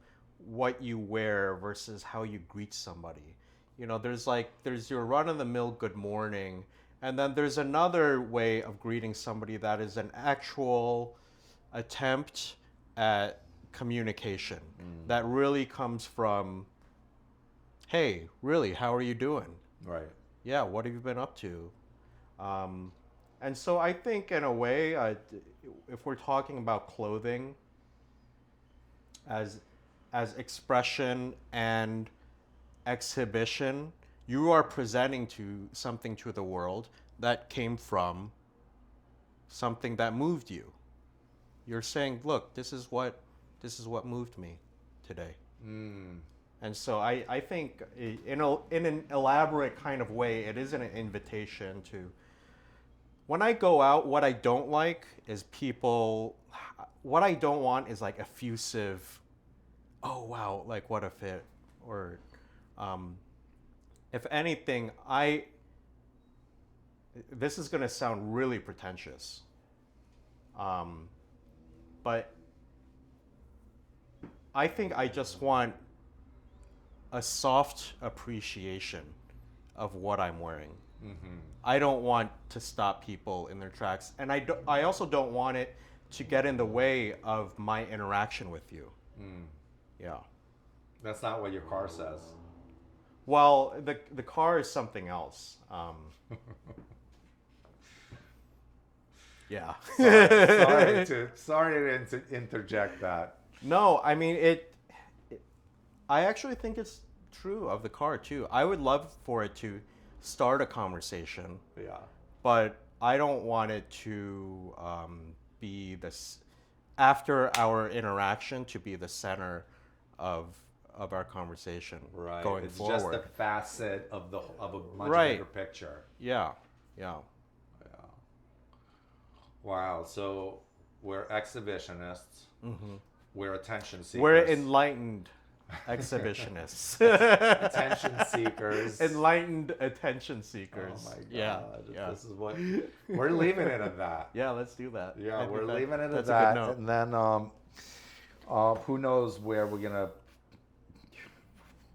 what you wear versus how you greet somebody. There's your run of the mill good morning, and then there's another way of greeting somebody that is an actual attempt at communication that really comes from, hey, really, how are you doing? Right. Yeah, what have you been up to? Um, and so I think, in a way, if we're talking about clothing as expression and exhibition, you are presenting to something to the world that came from something that moved you. You're saying, look, this is what moved me today. And so I think in an elaborate kind of way, it is an invitation to, when I go out, what I don't like is people, what I don't want is like effusive, oh wow, like what a fit, or if anything, this is going to sound really pretentious, but I think I just want a soft appreciation of what I'm wearing. I don't want to stop people in their tracks, and I also don't want it to get in the way of my interaction with you. Yeah. That's not what your car says. Well, the car is something else. Yeah. Sorry to interject that. No, I mean I actually think it's true of the car too. I would love for it to start a conversation, Yeah. but I don't want it to be this after our interaction to be the center of our conversation Right. going It's forward. just a facet of a much Right. bigger picture. Yeah, yeah. Yeah. Wow. So we're exhibitionists. We're attention seekers. We're enlightened exhibitionists. attention seekers. Enlightened attention seekers. Oh my god. Yeah. This is what we're leaving it at that. Yeah, let's do that. Yeah, I we're think leaving it at that's that. a good note. And then who knows where we're gonna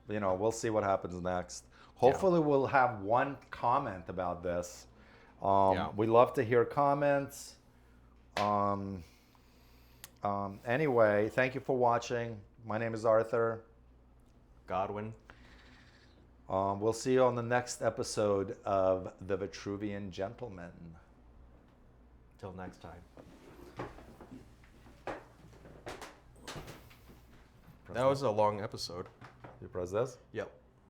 we'll see what happens next. Hopefully we'll have one comment about this We love to hear comments. Anyway, thank you for watching. My name is Arthur. Godwin. We'll see you on the next episode of the Vitruvian Gentlemen. Till next time. That was a long episode. You press this? Yep.